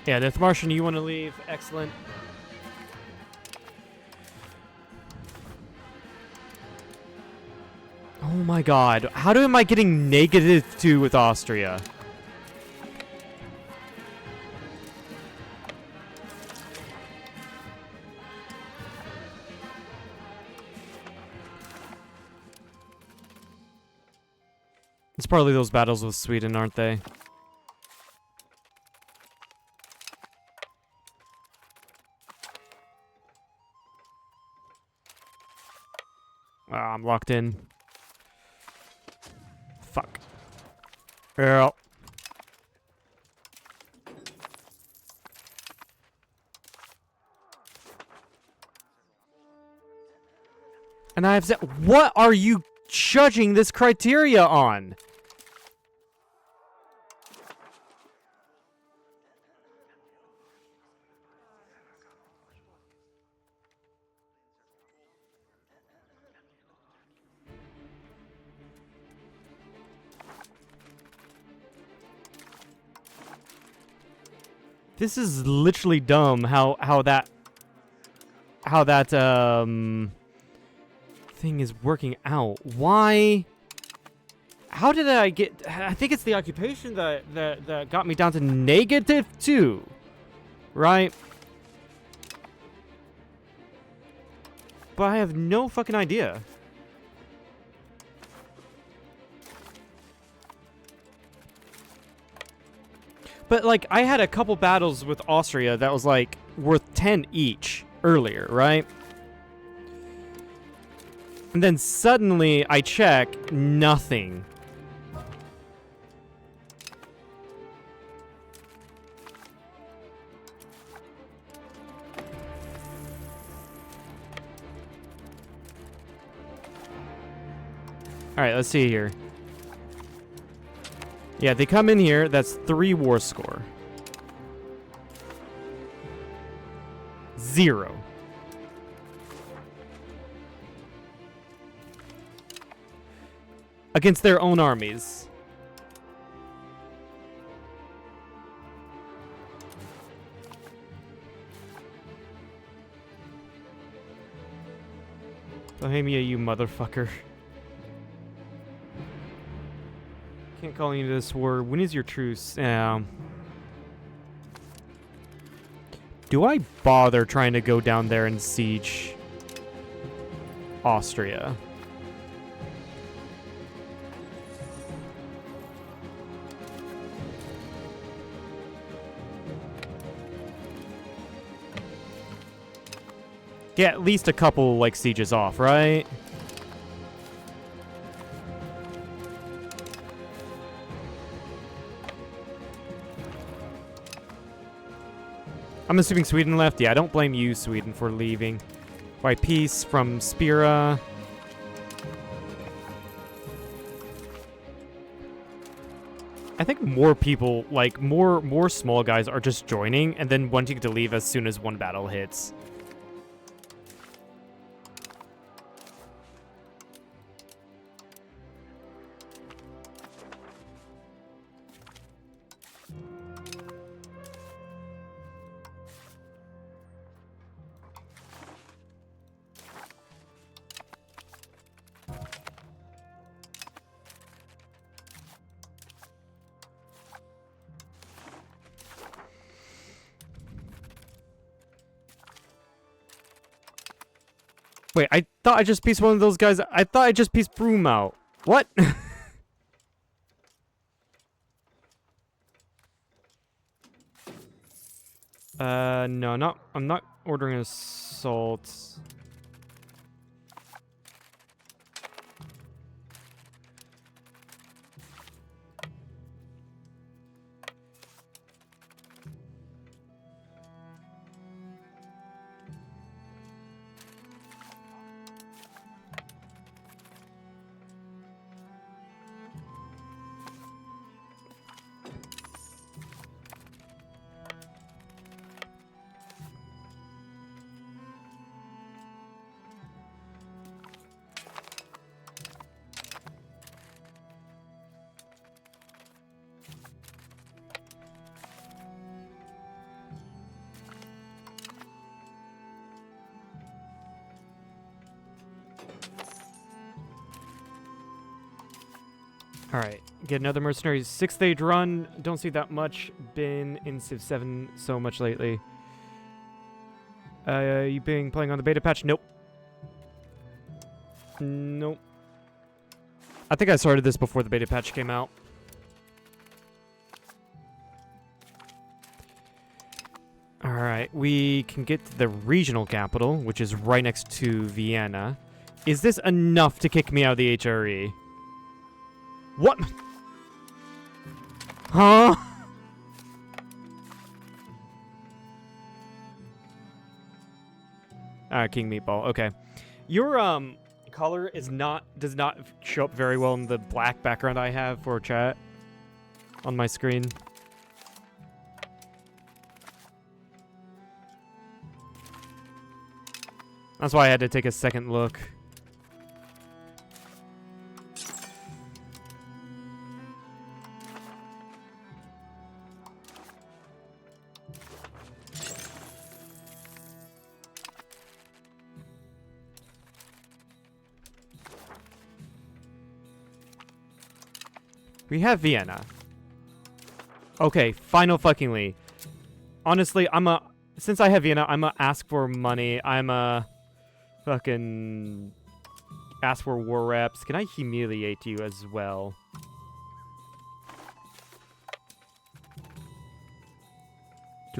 Yeah, Death Martian, you want to leave? Excellent. Oh my god. How am I getting -2 with Austria? It's probably those battles with Sweden, aren't they? I'm locked in. Fuck. Girl. And I've said, what are you judging this criteria on? This is literally dumb how that thing is working out. Why? How did I get? I think it's the occupation that got me down to -2, right? But I have no fucking idea. But, like, I had a couple battles with Austria that was, like, worth 10 each earlier, right? And then suddenly I check, nothing. Alright, let's see here. Yeah, they come in here. That's 3 war score. 0. Against their own armies. Bohemia, you motherfucker. Can't call you to this war. When is your truce? Do I bother trying to go down there and siege Austria? Get at least a couple, like, sieges off, right? I'm assuming Sweden left. Yeah, I don't blame you, Sweden, for leaving. By peace from Spira. I think more people, like, more small guys are just joining and then wanting to leave as soon as one battle hits. Wait, I thought I just pieced one of those guys. I thought I just pieced Broom out. What? No, I'm not ordering assaults. Alright, get another mercenary. 6th-stage run. Don't see that much. Been in Civ 7 so much lately. You been playing on the beta patch? Nope. Nope. I think I started this before the beta patch came out. Alright, we can get to the regional capital, which is right next to Vienna. Is this enough to kick me out of the HRE? What? Huh? King Meatball. Okay. Your color does not show up very well in the black background I have for chat on my screen. That's why I had to take a second look. We have Vienna. Okay, final fuckingly. Honestly, since I have Vienna, I'ma ask for money. I'ma fucking ask for war reps. Can I humiliate you as well?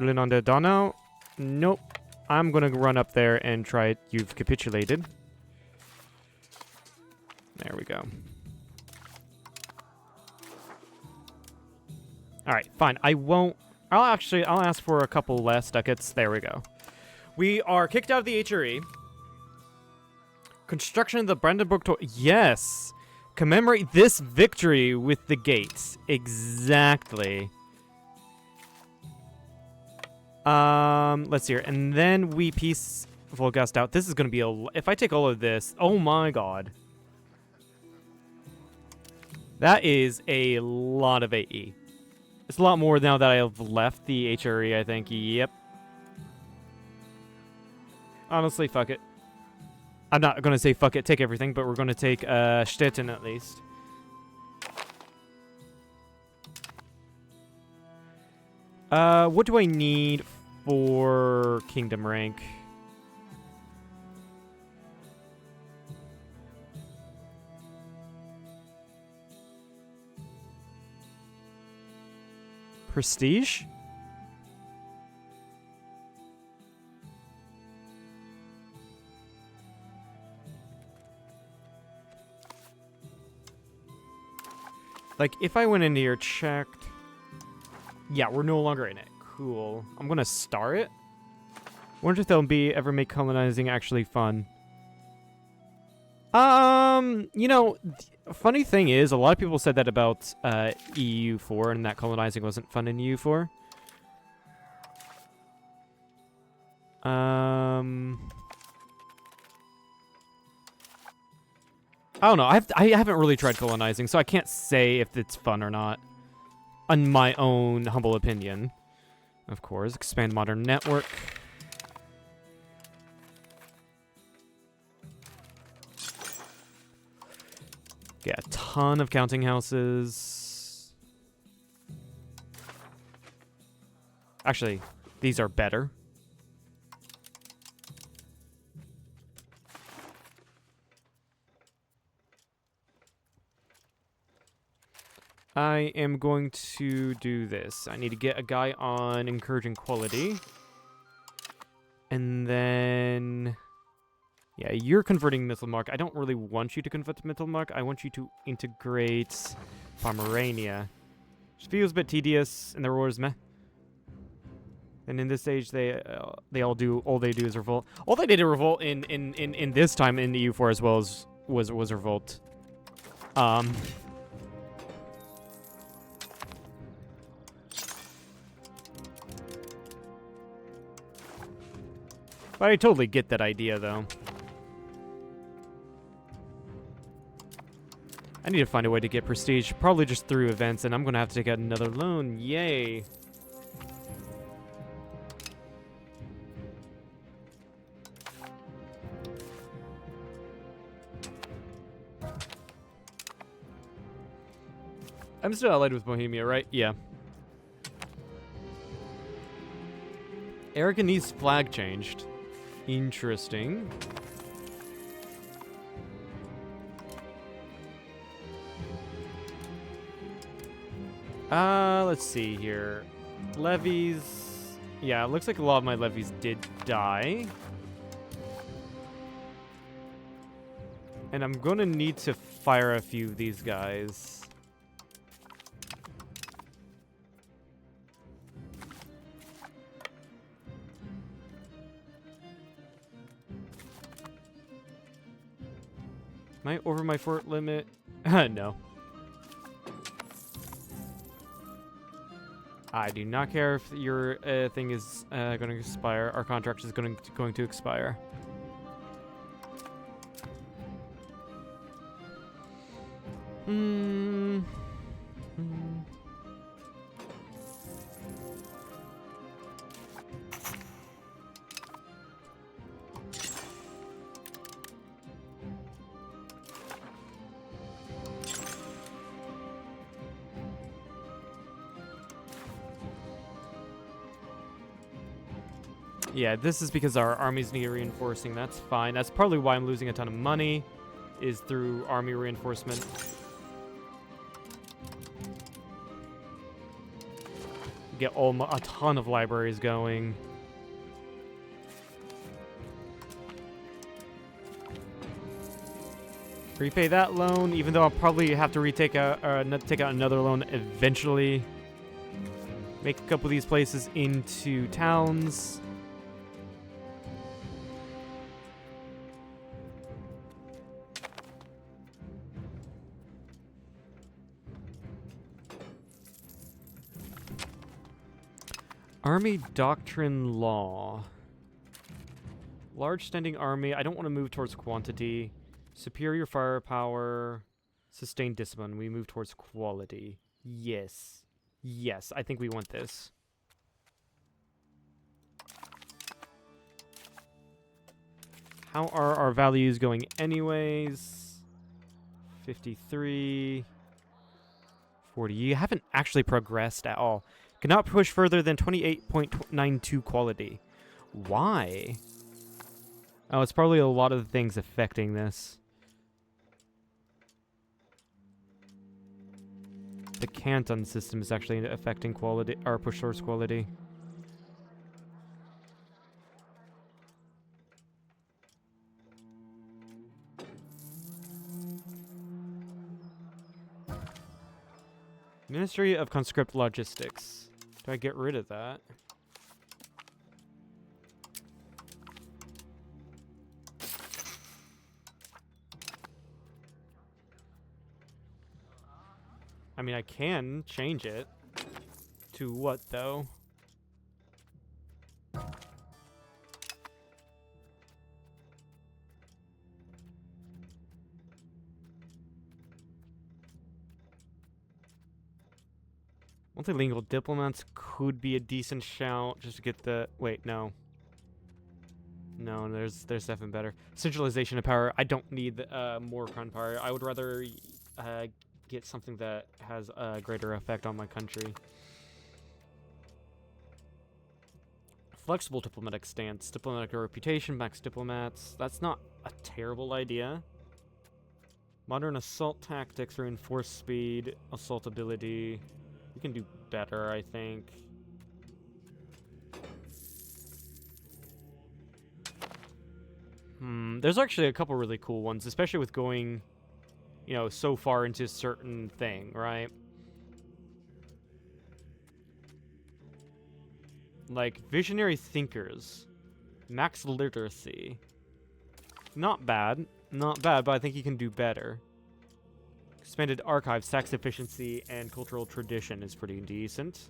Still in on the Donau? Nope. I'm gonna run up there and try it. You've capitulated. There we go. Alright, fine. I'll ask for a couple less ducats. There we go. We are kicked out of the HRE. Construction of the Brandenburg Tor. Yes! Commemorate this victory with the gates. Exactly. Let's see here. And then we piece Volgast out. This is going to be if I take all of this, oh my god. That is a lot of AE. It's a lot more now that I've left the HRE, I think. Yep. Honestly, fuck it. I'm not going to say fuck it, take everything, but we're going to take Stettin at least. What do I need for kingdom rank? Prestige? Like, if I went into here, checked... Yeah, we're no longer in it. Cool. I'm gonna star it. Wonder if they'll ever make colonizing actually fun. You know, funny thing is, a lot of people said that about EU4, and that colonizing wasn't fun in EU4. I don't know. I haven't really tried colonizing, so I can't say if it's fun or not. On my own humble opinion. Of course, expand modern network. Get a ton of counting houses. Actually, these are better. I am going to do this. I need to get a guy on encouraging quality. And then... Yeah, you're converting Mittelmark. I don't really want you to convert to Mittelmark. I want you to integrate Pomerania. Which feels a bit tedious, and the rewards meh. And in this age, they all do is revolt. All they did to revolt in this time in the EU4 as well as was revolt. But I totally get that idea, though. I need to find a way to get prestige, probably just through events, and I'm going to have to take out another loan. Yay! I'm still allied with Bohemia, right? Yeah. Erica needs flag changed. Interesting. Let's see here. Levies. Yeah, it looks like a lot of my levies did die. And I'm gonna need to fire a few of these guys. Am I over my fort limit? No. I do not care if your thing is going to expire. Our contract is going to expire. Yeah, this is because our armies need reinforcing. That's fine. That's probably why I'm losing a ton of money, is through army reinforcement. get a ton of libraries going. Repay that loan, even though I'll probably have to take out another loan eventually. Make a couple of these places into towns. Army Doctrine Law. Large standing army. I don't want to move towards quantity. Superior firepower. Sustained discipline. We move towards quality. Yes. Yes, I think we want this. How are our values going anyways? 53. 40. You haven't actually progressed at all. Cannot push further than 28.92 quality. Why? Oh, it's probably a lot of things affecting this. The Canton system is actually affecting quality, or push source quality. Ministry of Conscript Logistics. Do I get rid of that? I mean, I can change it. To what, though? Multilingual diplomats could be a decent shout just to get the... Wait, no. No, there's something better. Centralization of power. I don't need more crown power. I would rather get something that has a greater effect on my country. Flexible diplomatic stance. Diplomatic reputation. Max diplomats. That's not a terrible idea. Modern assault tactics. Reinforced speed. Assault ability. We can do better, I think. There's actually a couple really cool ones, especially with going, you know, so far into a certain thing, right? Like, visionary thinkers. Max literacy. Not bad. Not bad, but I think you can do better. Expanded archives, tax efficiency, and cultural tradition is pretty decent.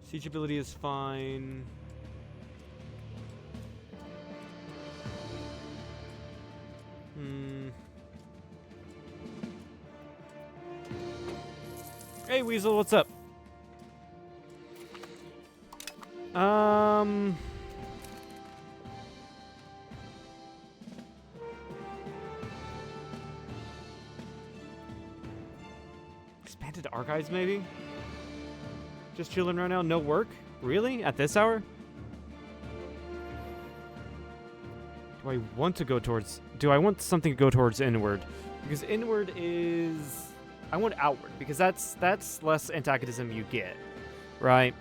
Siege ability is fine. Hey, Weasel, what's up? Expanded archives, maybe? Just chilling right now, no work? Really? At this hour? Do I want to go towards... Do I want something to go towards inward? Because inward is... I want outward, because that's less antagonism you get, right?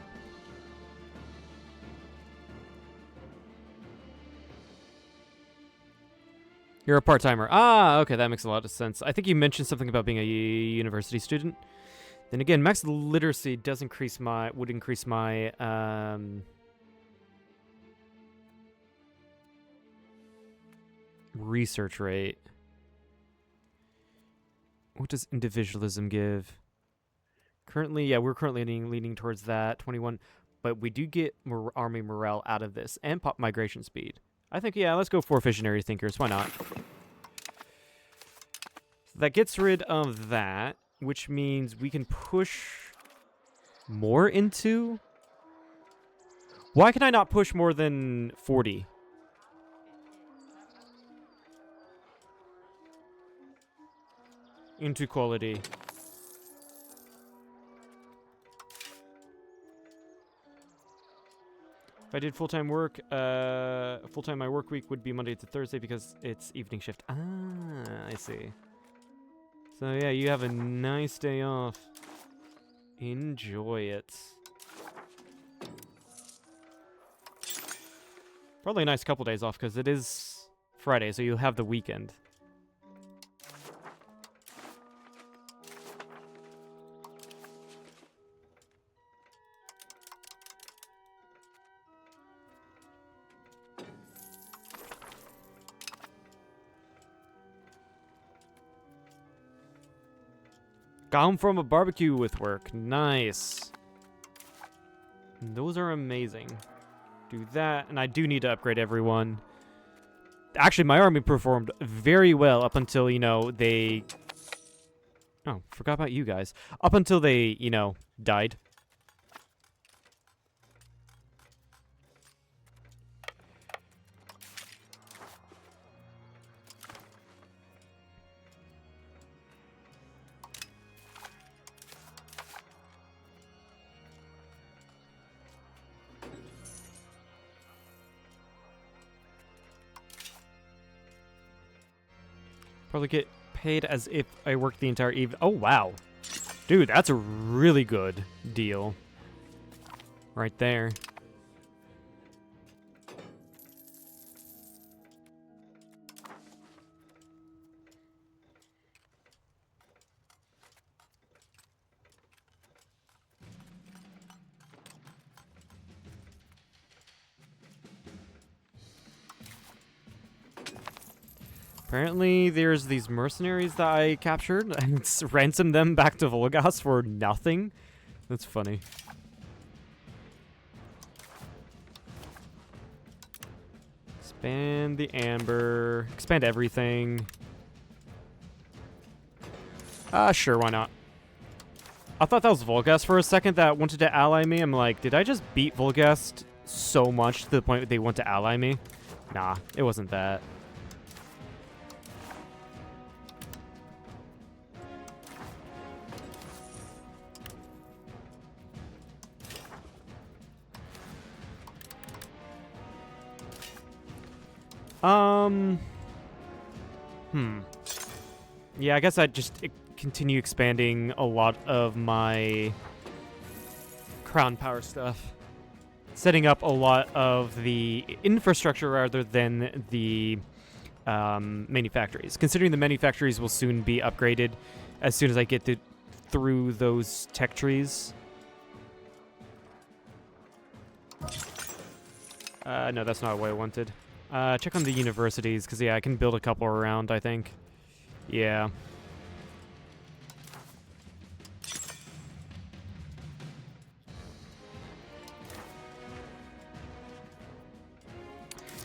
You're a part-timer. Ah, okay, that makes a lot of sense. I think you mentioned something about being a university student. Then again, max literacy does would increase my research rate. What does individualism give? Currently, yeah, we're currently leaning towards that 21, but we do get army morale out of this and pop migration speed. I think, yeah, let's go for visionary thinkers. Why not? So that gets rid of that, which means we can push more into... Why can I not push more than 40? Into quality. If I did full-time work, full-time. My work week would be Monday to Thursday because it's evening shift. Ah, I see. So yeah, you have a nice day off. Enjoy it. Probably a nice couple days off because it is Friday, so you'll have the weekend. Got home from a barbecue with work. Nice. Those are amazing. Do that, and I do need to upgrade everyone. Actually, my army performed very well up until, you know, they... Oh, forgot about you guys. Up until they, you know, died. Probably get paid as if I worked the entire eve. Oh, wow. Dude, that's a really good deal. Right there. Apparently, there's these mercenaries that I captured and ransomed them back to Volgas for nothing. That's funny. Expand the amber. Expand everything. Sure, why not? I thought that was Volgas for a second that wanted to ally me. I'm like, did I just beat Volgas so much to the point that they want to ally me? Nah, it wasn't that. Yeah, I guess I'd just continue expanding a lot of my crown power stuff. Setting up a lot of the infrastructure rather than the manufactories. Considering the manufactories will soon be upgraded as soon as I get through those tech trees. No, that's not what I wanted. Check on the universities, because, yeah, I can build a couple around, I think. Yeah.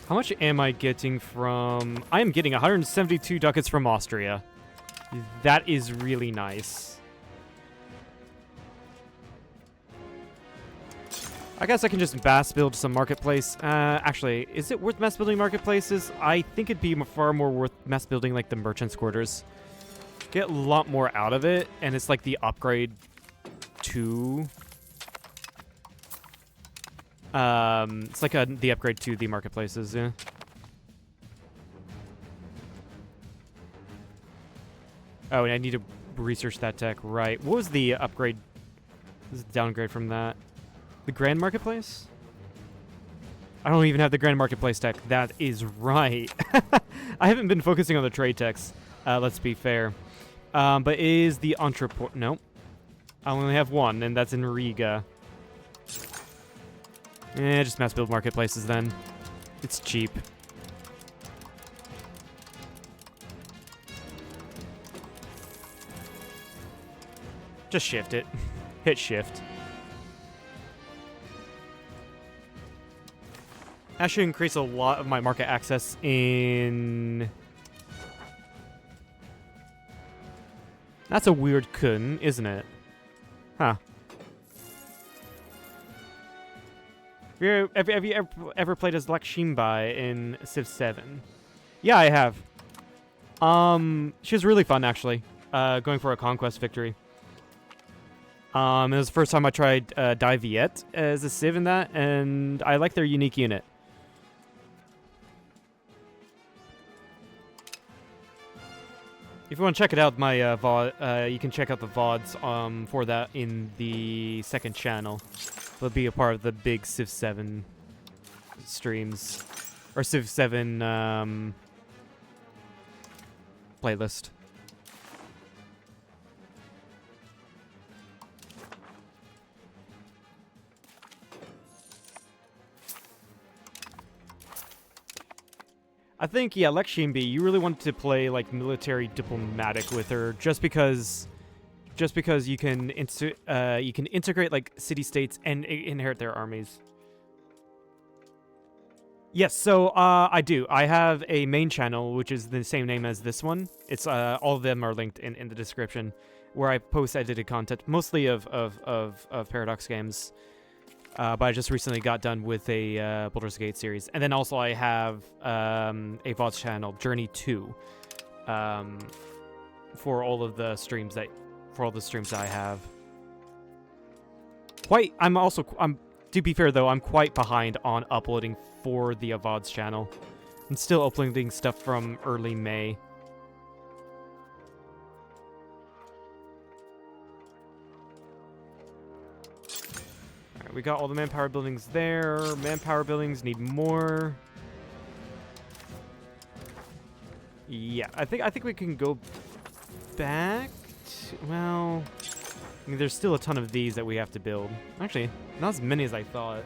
How much am I getting from... I am getting 172 ducats from Austria. That is really nice. I guess I can just mass build some marketplace. Actually, is it worth mass building marketplaces? I think it'd be far more worth mass building like the merchants' quarters. Get a lot more out of it, and it's like the upgrade to... it's like the upgrade to the marketplaces, yeah. Oh, and I need to research that tech, right. What was the upgrade? This is a downgrade from that. The Grand Marketplace? I don't even have the Grand Marketplace tech. That is right. I haven't been focusing on the trade techs, let's be fair. But is the entrepot... Nope. I only have one, and that's in Riga. Just mass build marketplaces then. It's cheap. Just shift it. Hit shift. That should increase a lot of my market access in... That's a weird kun, isn't it? Huh. Have you ever played as Lakshimbai in Civ 7? Yeah, I have. She was really fun, actually. Going for a conquest victory. It was the first time I tried Dai Viet as a Civ in that, and I like their unique unit. If you want to check it out, my VOD, you can check out the VODs for that in the second channel. It'll be a part of the big Civ 7 streams. Or Civ 7 playlist. I think, yeah, like Shinbi, you really wanted to play like military diplomatic with her, just because you can integrate like city-states and inherit their armies. Yes, so I do. I have a main channel which is the same name as this one. It's all of them are linked in the description, where I post edited content, mostly of Paradox games. But I just recently got done with a Baldur's Gate series. And then also I have a VODs channel, Journey 2, for all of the streams that I have. To be fair though, I'm quite behind on uploading for the VODs channel. I'm still uploading stuff from early May. We got all the manpower buildings there. Manpower buildings need more. Yeah, I think we can go back. Well, I mean, there's still a ton of these that we have to build. Actually, not as many as I thought.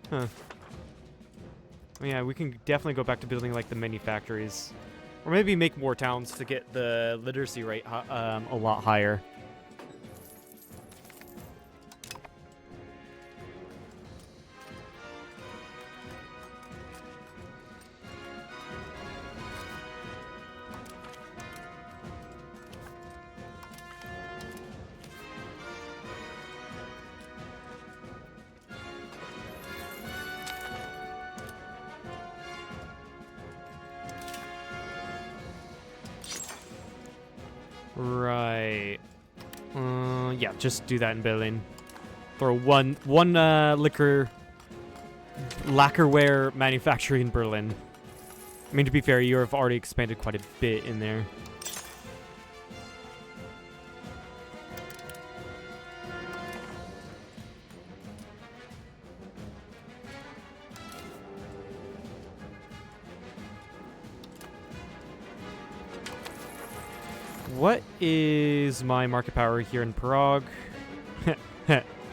Huh. Yeah, we can definitely go back to building like the mini factories, or maybe make more towns to get the literacy rate a lot higher. Right. Yeah, just do that in Berlin. Throw one lacquerware manufacturing in Berlin. I mean, to be fair, you have already expanded quite a bit in there. What is my market power here in Prague?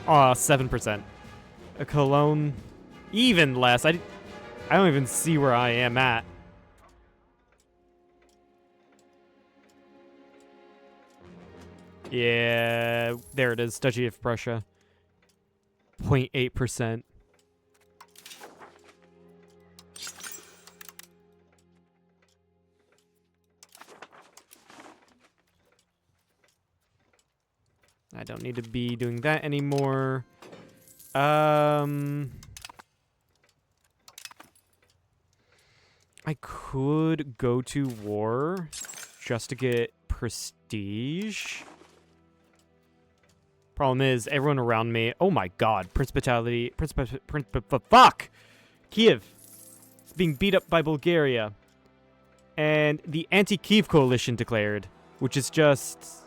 Aw, 7%. A Cologne, even less. I don't even see where I am at. Yeah, there it is. Duchy of Prussia. 0.8%. I don't need to be doing that anymore. I could go to war just to get prestige. Problem is, everyone around me... Oh my god. Fuck! Kiev is being beat up by Bulgaria. And the anti-Kiev coalition declared, which is just...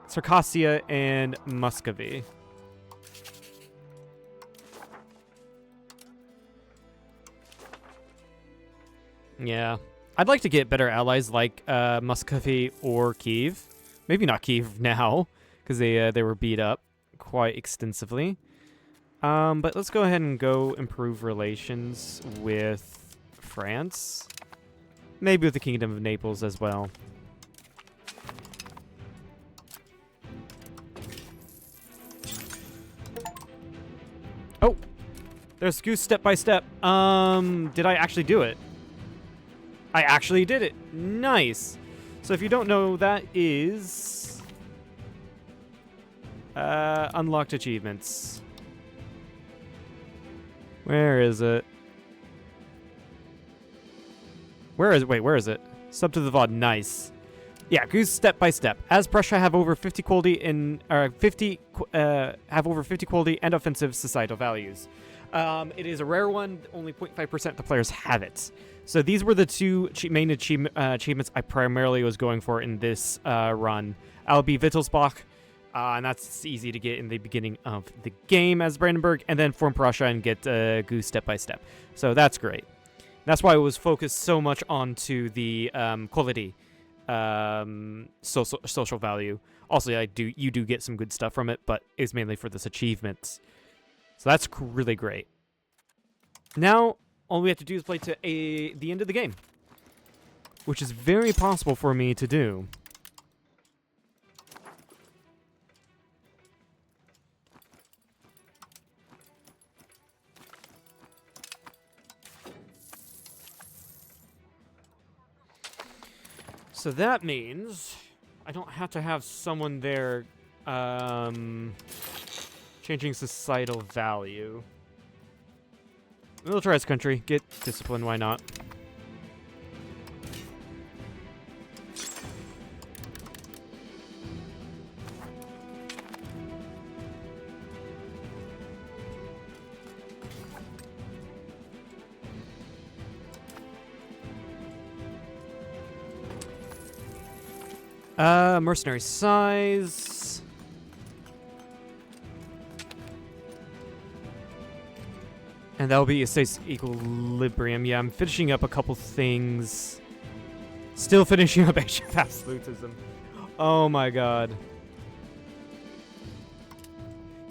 Circassia and Muscovy. Yeah. I'd like to get better allies like Muscovy or Kiev. Maybe not Kiev now, because they were beat up quite extensively. But let's go ahead and go improve relations with France. Maybe with the Kingdom of Naples as well. Oh, there's Goose step by step. Did I actually do it? I actually did it. Nice. So if you don't know, that is unlocked achievements. Where is it? Where is it? Wait, where is it? Sub to the VOD. Nice. Yeah, Goose step by step. As Prussia have over 50 quality in have over 50 quality and offensive societal values. It is a rare one. Only 0.5% of the players have it. So these were the two main achievements I primarily was going for in this run. I'll be Wittelsbach, and that's easy to get in the beginning of the game as Brandenburg, and then form Prussia and get Goose step by step. So that's great. That's why I was focused so much onto the quality. Social value. Also, you do get some good stuff from it, but it's mainly for this achievement. So that's really great. Now, all we have to do is play to the end of the game, which is very possible for me to do. So that means I don't have to have someone there changing societal value. Militarized country. Get discipline, why not? Mercenary size. And that'll be state's equilibrium. Yeah, I'm finishing up a couple things. Still finishing up ancient absolutism. Oh my god.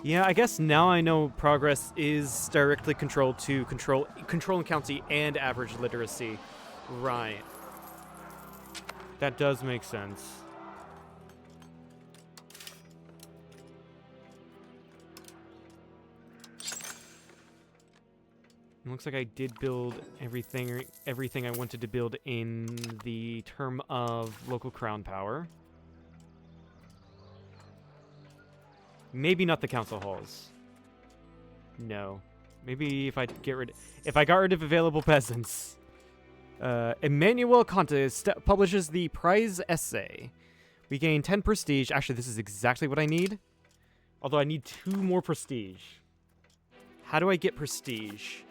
Yeah, I guess now I know progress is directly controlled to control and county and average literacy. Right. That does make sense. It looks like I did build everything I wanted to build in the term of local crown power. Maybe not the council halls. No. Maybe if I got rid of available peasants. Emmanuel Conte publishes the prize essay. We gain 10 prestige. Actually, this is exactly what I need. Although I need 2 more prestige. How do I get prestige?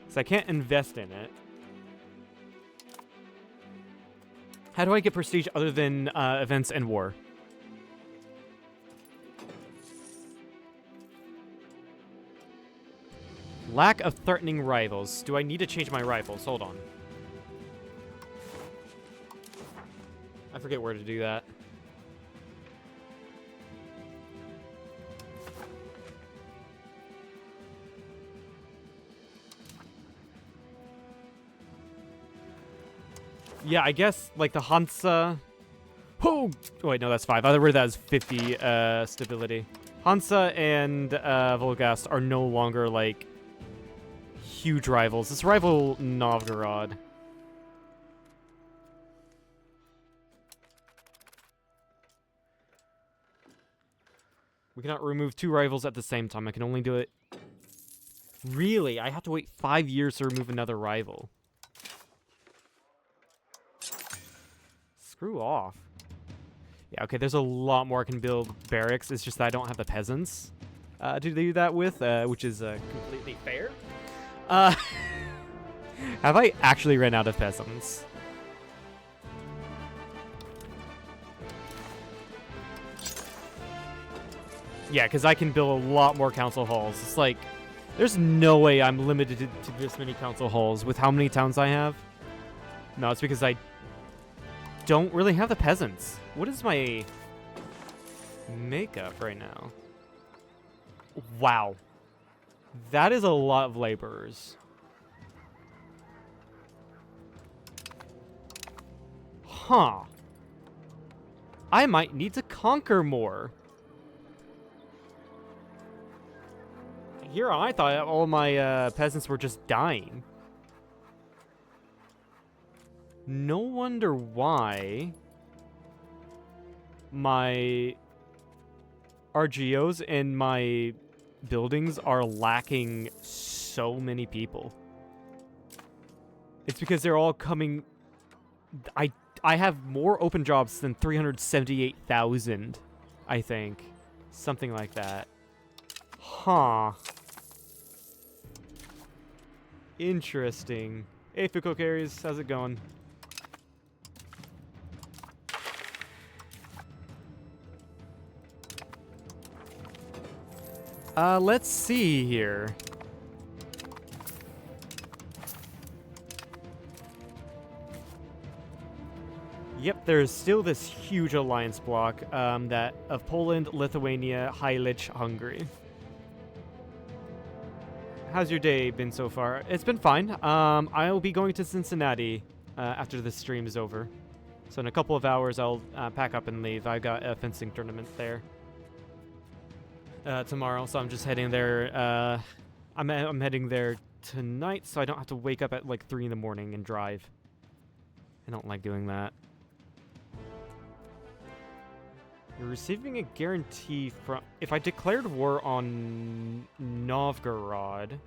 So I can't invest in it. How do I get prestige other than events and war? Lack of threatening rivals. Do I need to change my rivals? Hold on. I forget where to do that. Yeah, I guess, like, the Hansa... Oh, wait, no, that's 5. Other word, that is 50 stability. Hansa and Volgast are no longer, like, huge rivals. Let's rival Novgorod. We cannot remove 2 rivals at the same time. I can only do it... Really? I have to wait 5 years to remove another rival. Screw off. Yeah, okay, there's a lot more I can build barracks. It's just that I don't have the peasants to do that with, which is completely fair. Have I actually run out of peasants? Yeah, because I can build a lot more council halls. It's like, there's no way I'm limited to this many council halls with how many towns I have. No, it's because I don't really have the peasants. What is my makeup right now? Wow. That is a lot of laborers. Huh. I might need to conquer more. Here I thought all my peasants were just dying. No wonder why my RGOs and my buildings are lacking so many people. It's because they're all coming... I have more open jobs than 378,000, I think. Something like that. Huh. Interesting. Hey, Fuko Carries, how's it going? Let's see here. Yep, there's still this huge alliance block that of Poland, Lithuania, Hilich, Hungary. How's your day been so far? It's been fine. I'll be going to Cincinnati after this stream is over. So in a couple of hours, I'll pack up and leave. I got a fencing tournament there tomorrow, so I'm just heading there. I'm heading there tonight, so I don't have to wake up at like 3 in the morning and drive. I don't like doing that. You're receiving a guarantee from... If I declared war on Novgorod...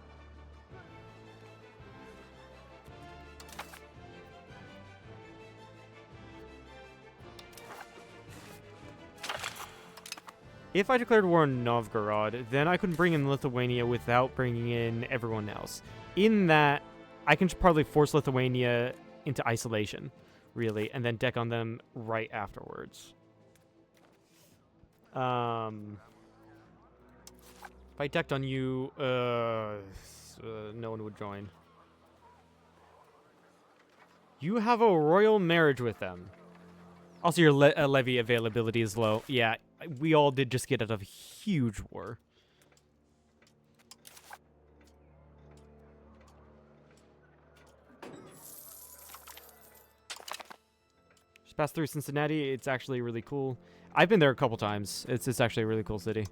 If I declared war on Novgorod, then I could bring in Lithuania without bringing in everyone else. In that, I can probably force Lithuania into isolation, really, and then deck on them right afterwards. If I decked on you, no one would join. You have a royal marriage with them. Also, your levy availability is low. Yeah, we all did just get out of a huge war. Just passed through Cincinnati. It's actually really cool. I've been there a couple times. It's actually a really cool city.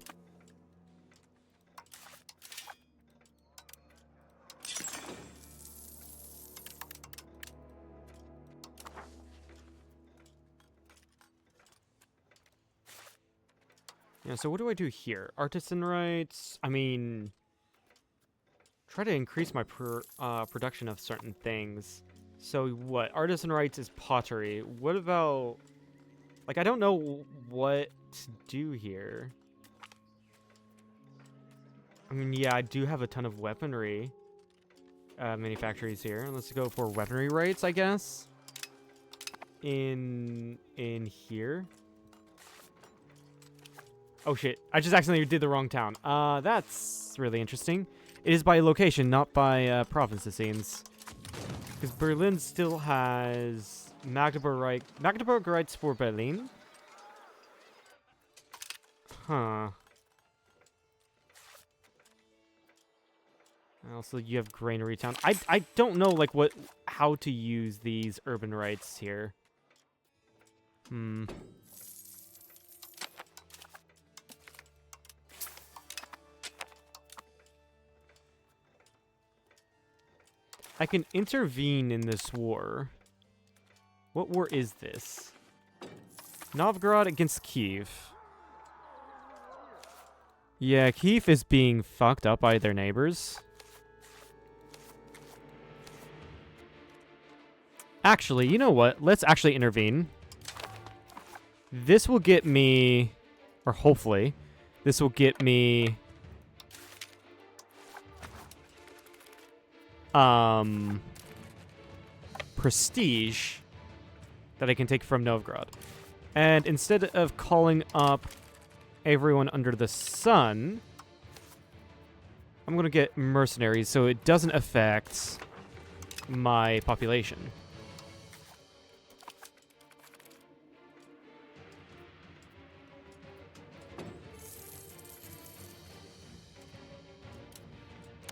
Yeah, so what do I do here? Artisan rights. I mean, try to increase my production of certain things. So what? Artisan rights is pottery. What about... Like, I don't know what to do here. I mean, yeah, I do have a ton of weaponry manufactories here. Let's go for weaponry rates, I guess. In here. Oh, shit. I just accidentally did the wrong town. That's really interesting. It is by location, not by province, it seems. Because Berlin still has... Magdeburg rights for Berlin? Huh. Also, you have Granary Town. I don't know, like, how to use these urban rights here. I can intervene in this war. What war is this? Novgorod against Kiev. Yeah, Kiev is being fucked up by their neighbors. Actually, you know what? Let's actually intervene. This will get me... Or hopefully, this will get me... prestige that I can take from Novgorod. And instead of calling up everyone under the sun, I'm going to get mercenaries so it doesn't affect my population.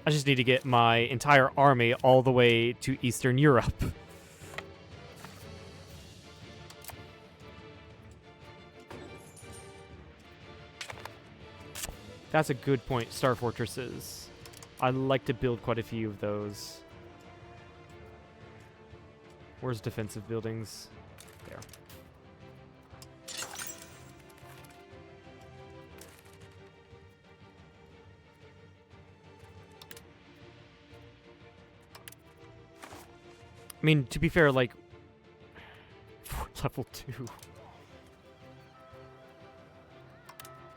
I just need to get my entire army all the way to Eastern Europe. That's a good point. Star fortresses. I'd like to build quite a few of those. Where's defensive buildings? There. I mean, to be fair, like... level 2.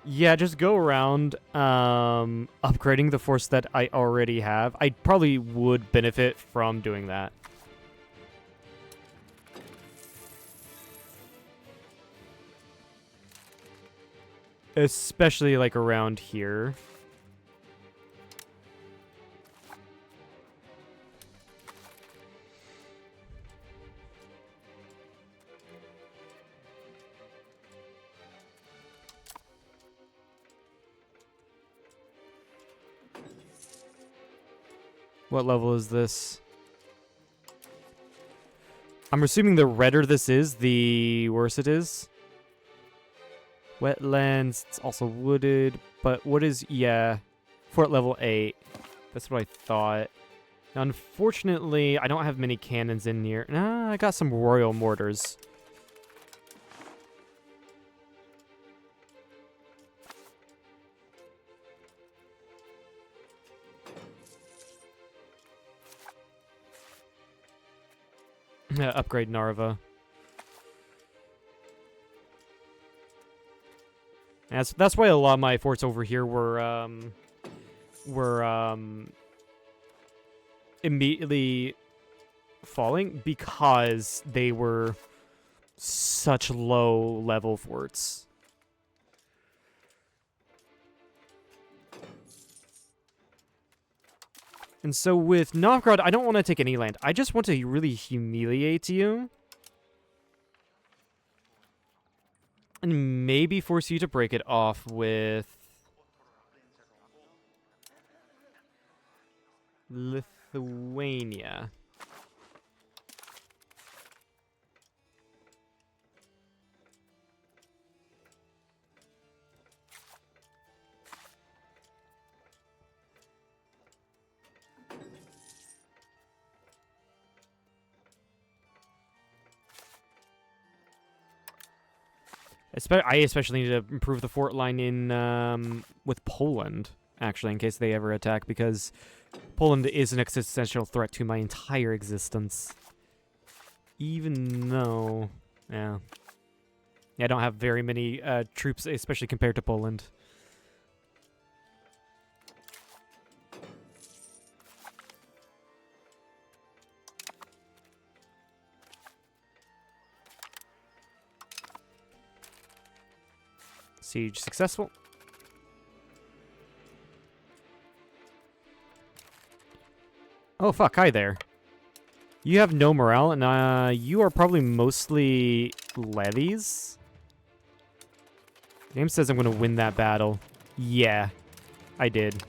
Yeah, just go around upgrading the force that I already have. I probably would benefit from doing that. Especially, like, around here. What level is this? I'm assuming the redder this is, the worse it is. Wetlands, it's also wooded, but what is, yeah, fort level 8. That's what I thought. Now, unfortunately, I don't have many cannons in here. Nah, I got some royal mortars. Upgrade Narva. That's why a lot of my forts over here were immediately falling, because they were such low level forts. And so with Novgorod, I don't want to take any land. I just want to really humiliate you. And maybe force you to break it off with Lithuania. I especially need to improve the fort line in with Poland, actually, in case they ever attack, because Poland is an existential threat to my entire existence. Even though, yeah, I don't have very many troops, especially compared to Poland. Siege successful. Oh, fuck. Hi there. You have no morale, and you are probably mostly levies. Game says I'm going to win that battle. Yeah, I did.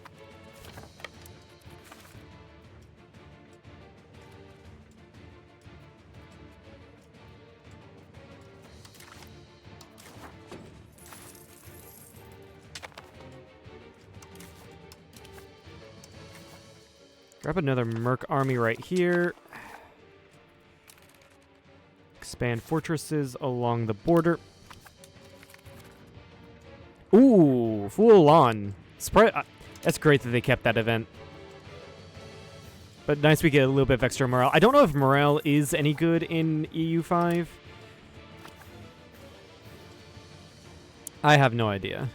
Grab another Merc army right here. Expand fortresses along the border. Ooh, full on. That's great that they kept that event. But nice we get a little bit of extra morale. I don't know if morale is any good in EU5. I have no idea.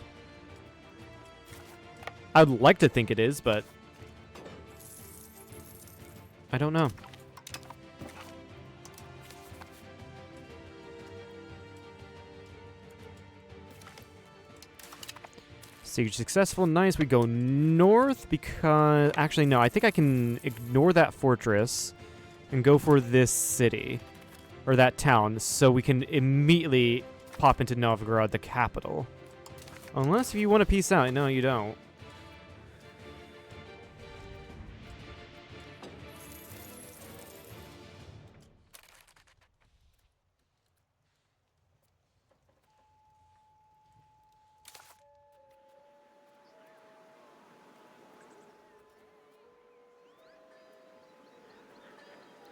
I'd like to think it is, but I don't know. Siege successful. Nice. We go north because... Actually, no. I think I can ignore that fortress and go for this city. Or that town. So we can immediately pop into Novgorod, the capital. Unless if you want to peace out. No, you don't.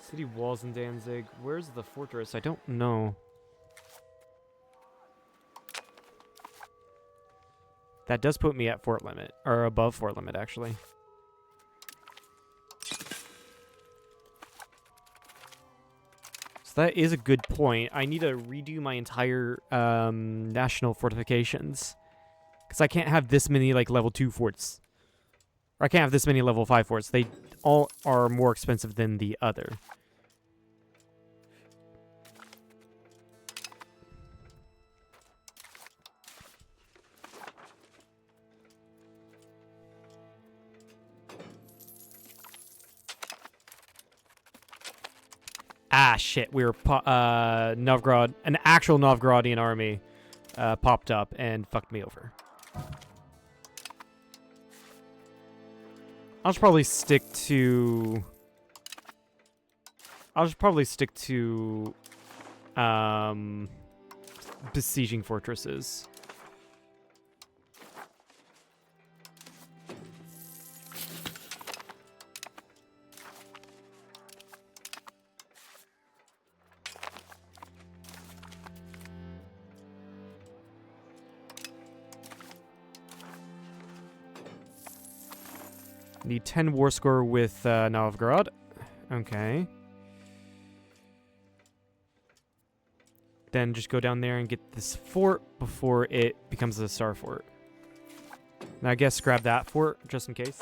City walls in Danzig. Where's the fortress? I don't know. That does put me at fort limit. Or above fort limit, actually. So that is a good point. I need to redo my entire national fortifications. Because I can't have this many, like, level 2 forts. Or I can't have this many level 5 forts. They all are more expensive than the other. Ah, shit. We were... Novgorod... An actual Novgorodian army popped up and fucked me over. I'll just probably stick to... besieging fortresses. Need 10 war score with Novgorod. Okay. Then just go down there and get this fort before it becomes a star fort. Now I guess grab that fort just in case.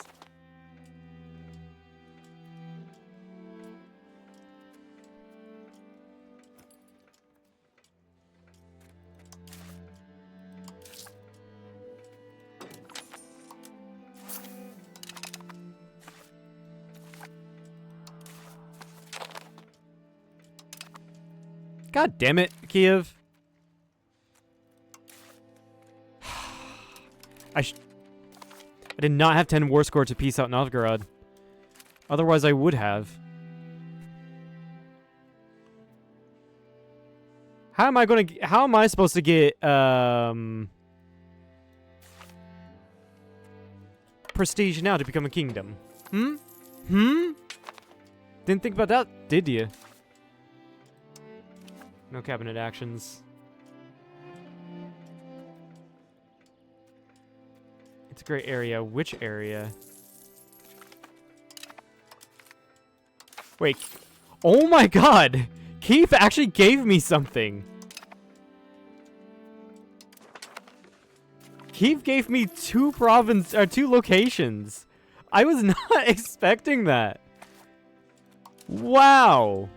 God damn it, Kiev. I did not have 10 war score to peace out Novgorod. Otherwise, I would have. How am I supposed to get prestige now to become a kingdom? Didn't think about that, did you? No cabinet actions. It's a great area. Which area? Wait. Oh my god! Keith actually gave me something. Keith gave me two locations. I was not expecting that. Wow.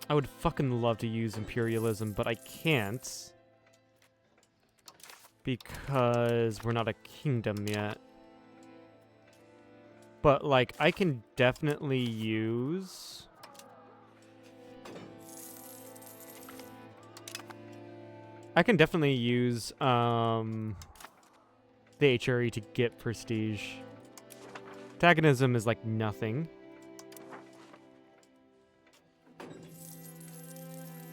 I would fucking love to use imperialism, but I can't. Because we're not a kingdom yet. But, like, I can definitely use... the HRE to get prestige. Antagonism is, like, nothing.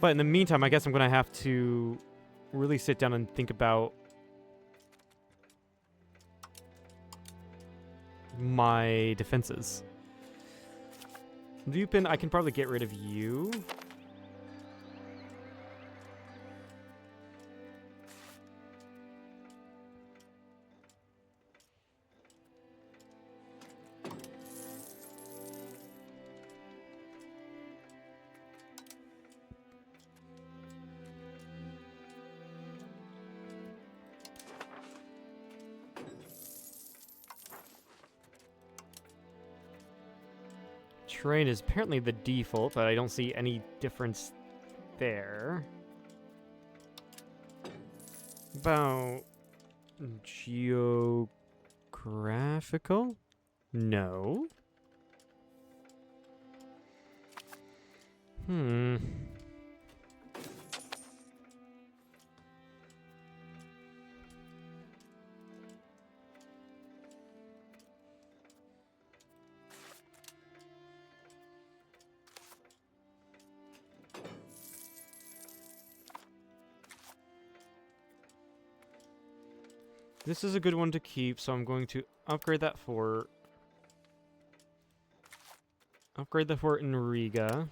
But in the meantime, I guess I'm going to have to really sit down and think about my defenses. Lupin, I can probably get rid of you. Terrain is apparently the default, but I don't see any difference there. About geographical? No. This is a good one to keep, so I'm going to upgrade that fort. Upgrade the fort in Riga.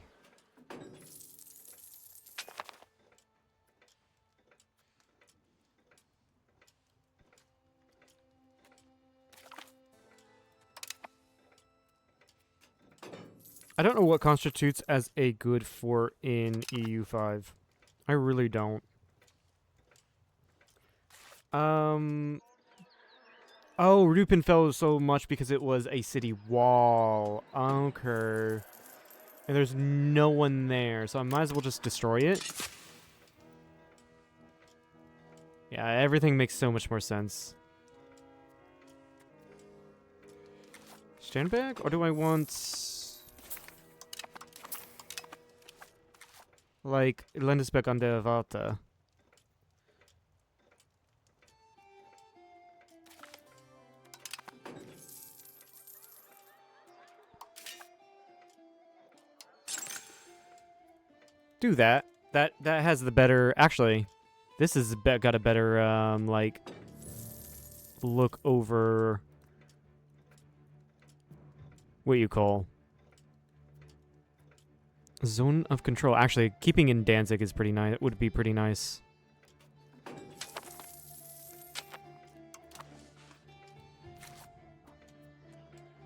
I don't know what constitutes as a good fort in EU5. I really don't. Oh, Rupin fell so much because it was a city wall. Okay. And there's no one there, so I might as well just destroy it. Yeah, everything makes so much more sense. Stand back? Or do I want... like, Landesbeck an der Warte? Do that. That has the better... Actually, this has got a better, like... look over... what you call... zone of control. Actually, keeping in Danzig is pretty nice. Would be pretty nice.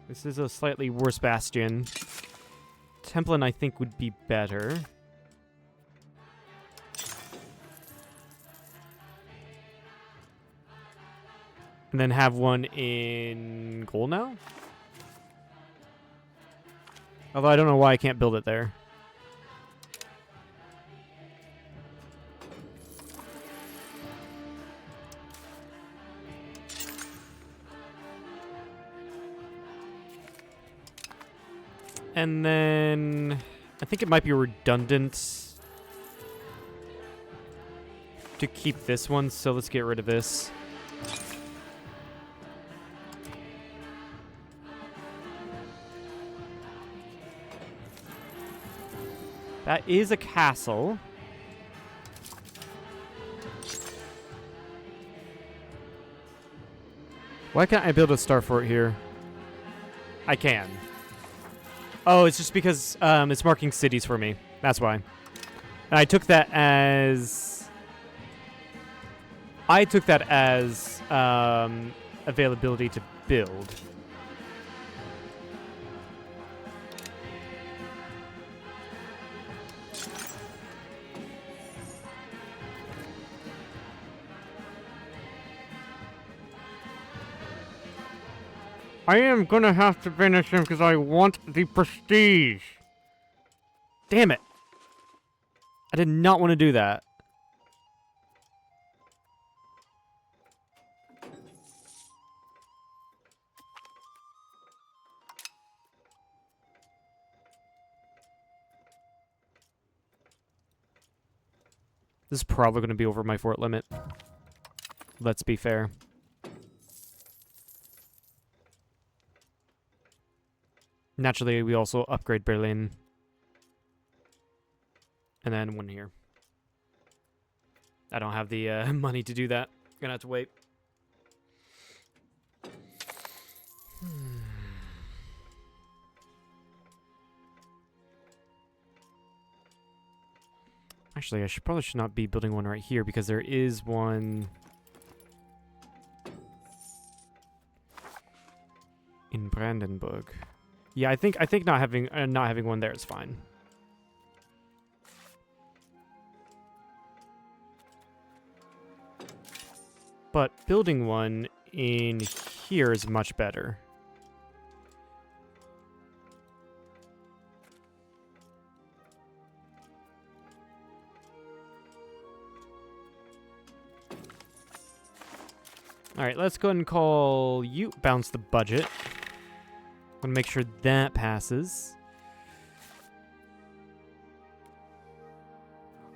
This is a slightly worse bastion. Templin, I think, would be better. And then have one in Golnow? Although I don't know why I can't build it there. And then I think it might be redundant to keep this one, so let's get rid of this. That is a castle. Why can't I build a star fort here? I can. Oh, it's just because it's marking cities for me. That's why. And I took that as... availability to build. I am gonna have to finish him because I want the prestige. Damn it. I did not want to do that. This is probably going to be over my fort limit. Let's be fair. Naturally, we also upgrade Berlin. And then one here. I don't have the money to do that. Gonna have to wait. Actually, probably should not be building one right here because there is one in Brandenburg. Yeah, I think not having one there is fine. But building one in here is much better. Alright, let's go ahead and call you. Bounce the budget. I'm gonna make sure that passes.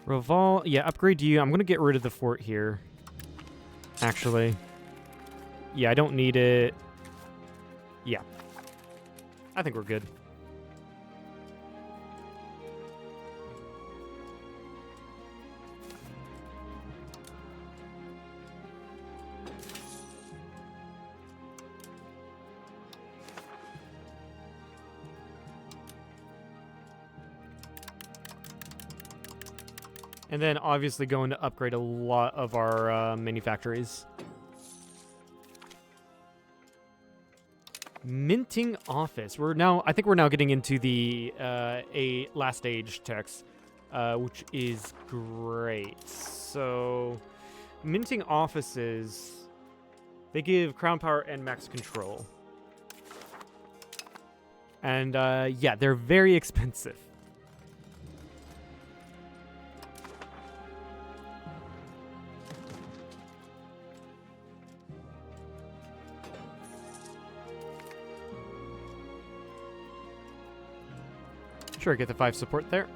Revolve. Yeah, upgrade you. I'm gonna get rid of the fort here. Actually. Yeah, I don't need it. Yeah. I think we're good. And then obviously going to upgrade a lot of our manufactories. Minting office. I think we're now getting into the a last age techs, which is great. So, minting offices, they give crown power and max control. And yeah, they're very expensive. Sure, get the 5 support there.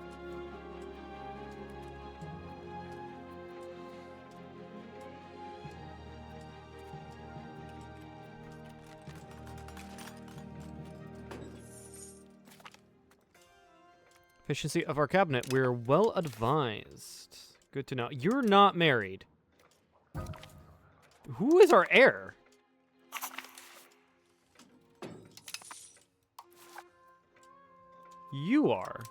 Efficiency of our cabinet. We're well advised. Good to know. You're not married. Who is our heir? You are.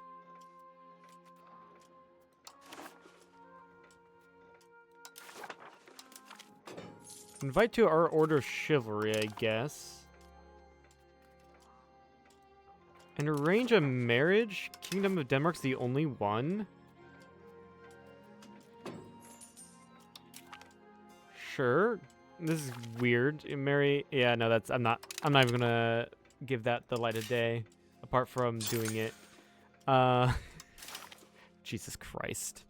Invite to our Order of Chivalry, I guess. And arrange a marriage? Kingdom of Denmark's the only one? Sure. This is weird. Marry... Yeah, no, that's... I'm not even gonna give that the light of day. Apart from doing it. Jesus Christ.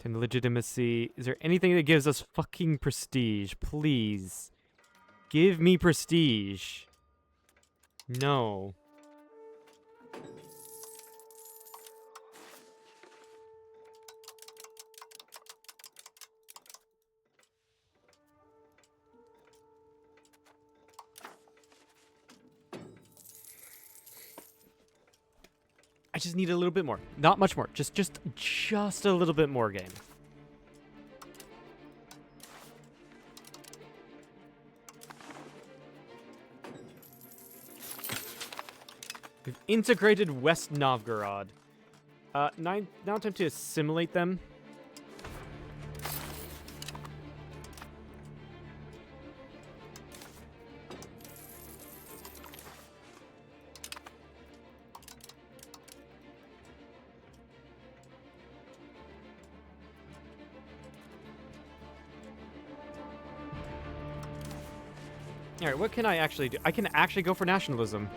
10 legitimacy. Is there anything that gives us fucking prestige? Please. Give me prestige. No. I just need a little bit more. Not much more. Just a little bit more, game. We've integrated West Novgorod. Now time to assimilate them. Alright, what can I actually do? I can actually go for nationalism.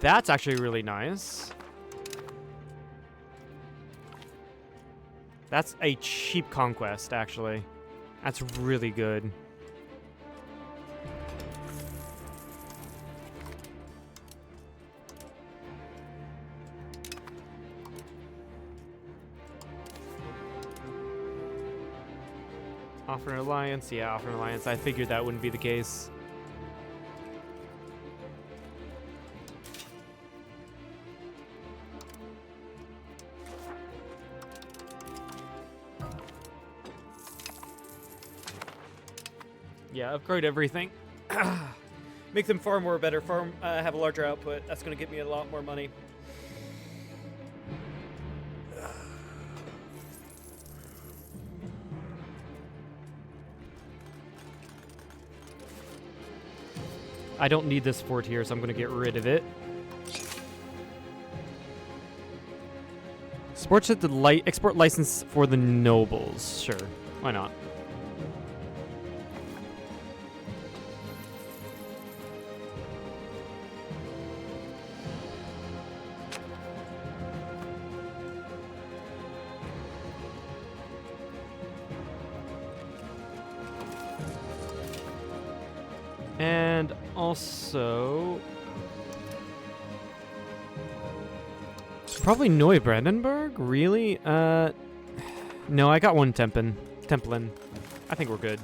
That's actually really nice. That's a cheap conquest, actually. That's really good. Offer an alliance? Yeah, offer an alliance. I figured that wouldn't be the case. Yeah, upgrade everything. Make them far more better, have a larger output. That's going to get me a lot more money. I don't need this fort here, so I'm going to get rid of it. Sports at the export license for the nobles. Sure, why not? And also... probably Neubrandenburg? Really? No, I got one Templin. I think we're good.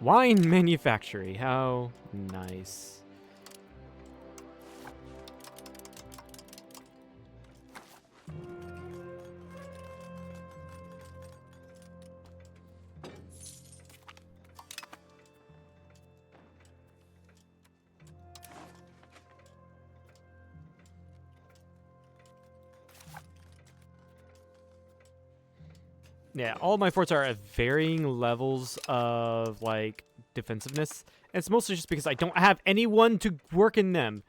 Wine manufactory. How nice. Yeah, all my forts are at varying levels of, like, defensiveness. And it's mostly just because I don't have anyone to work in them.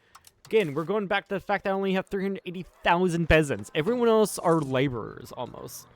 Again, we're going back to the fact that I only have 380,000 peasants. Everyone else are laborers, almost.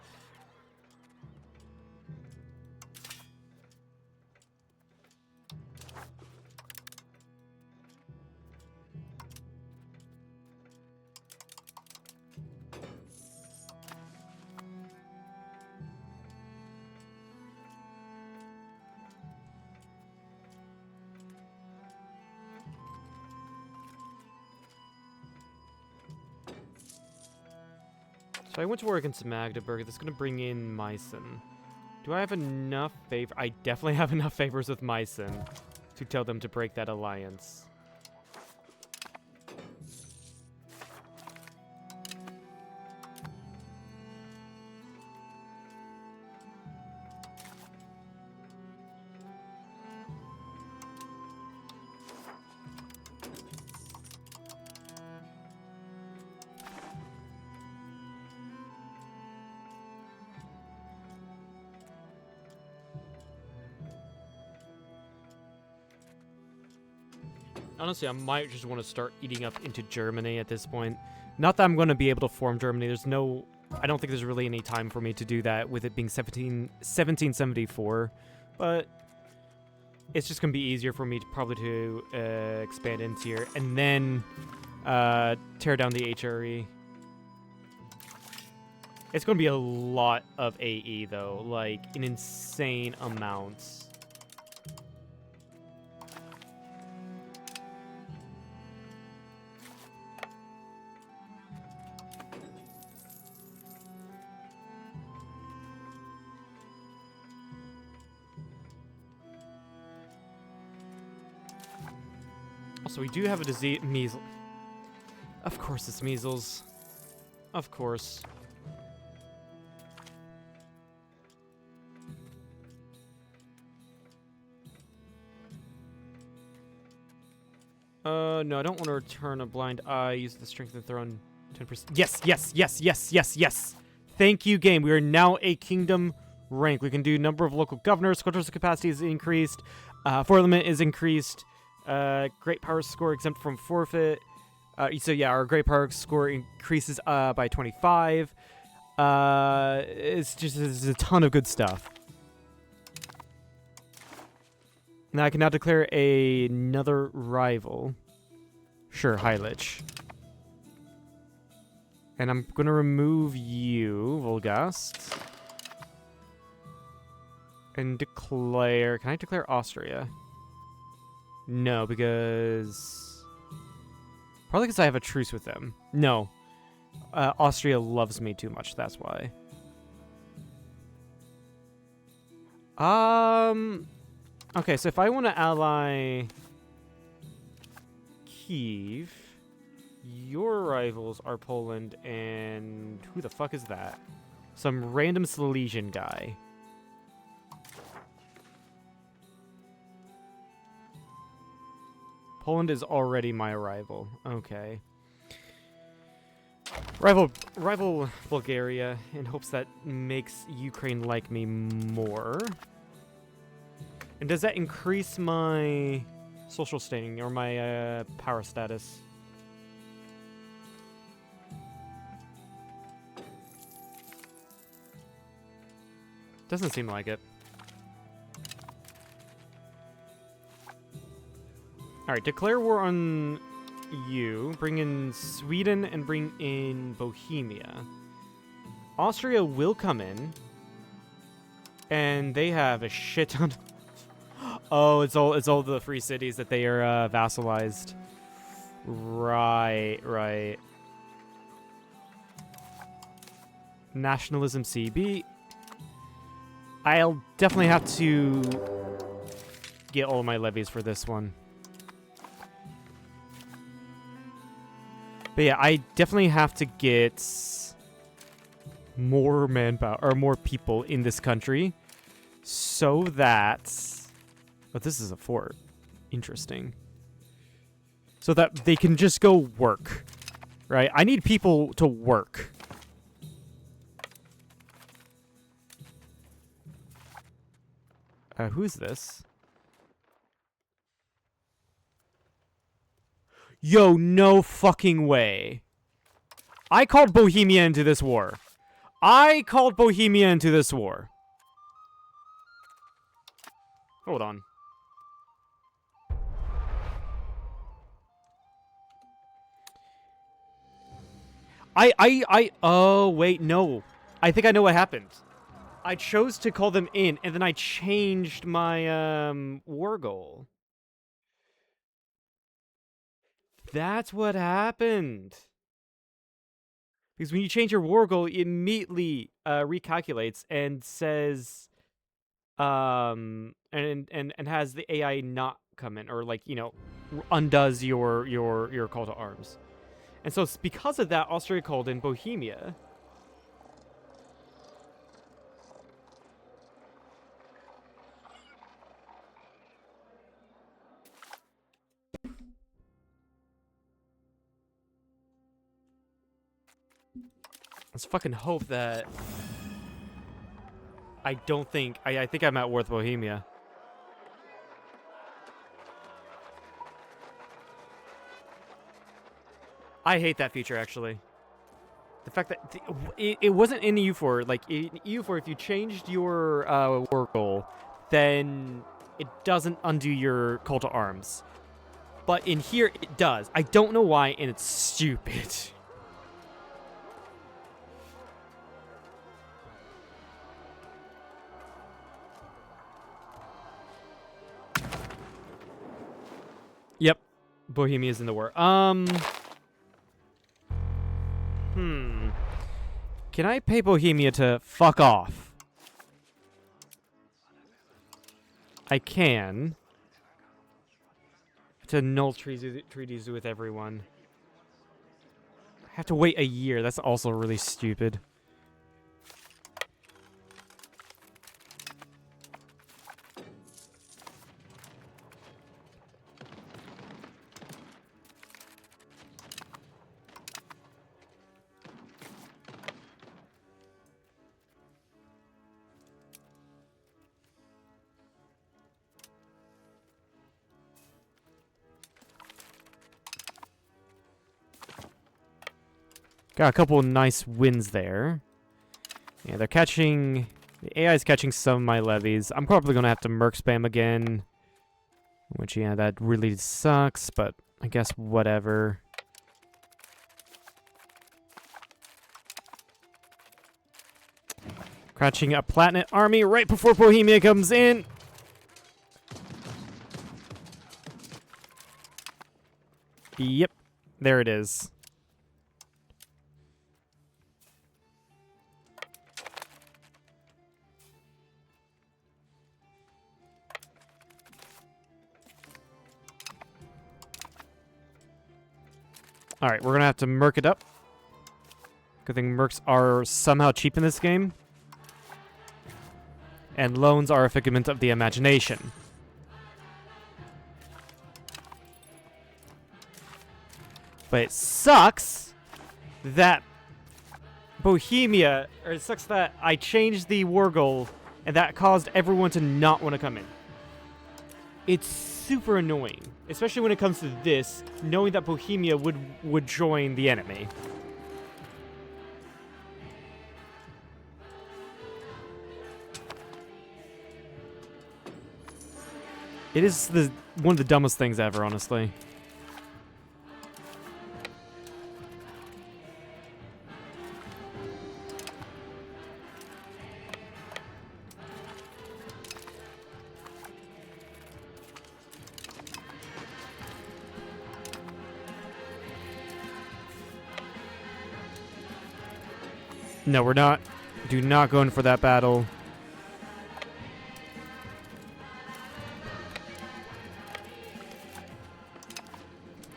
So I went to war against Magdeburg. That's going to bring in Meissen. Do I have enough favor? I definitely have enough favors with Meissen to tell them to break that alliance. Honestly, I might just want to start eating up into Germany at this point. Not that I'm going to be able to form Germany. There's no... I don't think there's really any time for me to do that with it being 1774. But it's just going to be easier for me to probably to expand into here. And then tear down the HRE. It's going to be a lot of AE, though. Like, an insane amount. Also, we do have a disease, measles. Of course it's measles. Of course. No, I don't want to return a blind eye. Use the strength of the throne 10%. Yes, yes, yes, yes, yes, yes. Thank you, game. We are now a kingdom rank. We can do number of local governors. Cultural capacity is increased. Fort limit is increased. Great power score exempt from forfeit. So yeah, our great power score increases by 25. It's a ton of good stuff. Now I can now declare another rival. Sure, Heilich. And I'm gonna remove you, Volgast. And declare... Can I declare Austria? No, because... Probably because I have a truce with them. No. Austria loves me too much, that's why. Okay, so if I want to ally Kiev, your rivals are Poland and who the fuck is that? Some random Silesian guy. Poland is already my rival. Okay. Rival Bulgaria in hopes that makes Ukraine like me more. And does that increase my social standing or my power status? Doesn't seem like it. Alright, declare war on you. Bring in Sweden and bring in Bohemia. Austria will come in. And they have a shit ton. Oh, it's all the free cities that they are vassalized. Right. Nationalism CB. I'll definitely have to get all my levies for this one. But yeah, I definitely have to get more manpower or more people in this country so that... But this is a fort. Interesting. So that they can just go work. Right? I need people to work. Who's this? Yo, no fucking way. I called Bohemia into this war. I called Bohemia into this war. Hold on. Oh, wait, no. I think I know what happened. I chose to call them in, and then I changed my, war goal. That's what happened. Because when you change your war goal, it immediately, recalculates and says, and has the AI not come in, or, like, you know, undoes your call to arms. And so it's because of that, Austria called in Bohemia. Let's fucking hope that... I think I'm at Worth Bohemia. I hate that feature, actually. The fact that it wasn't in EU4. Like, in EU4, if you changed your war goal, then it doesn't undo your call to arms. But in here, it does. I don't know why, and it's stupid. Yep. Bohemia's in the war. Can I pay Bohemia to fuck off? I can. To null treaties with everyone. I have to wait a year. That's also really stupid. Got a couple of nice wins there. Yeah, they're catching... The AI is catching some of my levies. I'm probably going to have to merc spam again. Which, yeah, that really sucks, but I guess whatever. Crouching a Platinum army right before Bohemia comes in. Yep, there it is. Alright, we're gonna have to merc it up. Good thing mercs are somehow cheap in this game. And loans are a figment of the imagination. But it sucks that Bohemia, or it sucks that I changed the war goal and that caused everyone to not want to come in. It's super annoying, especially when it comes to this, knowing that Bohemia would join the enemy. It is one of the dumbest things ever, honestly. No, we're not. Do not go in for that battle.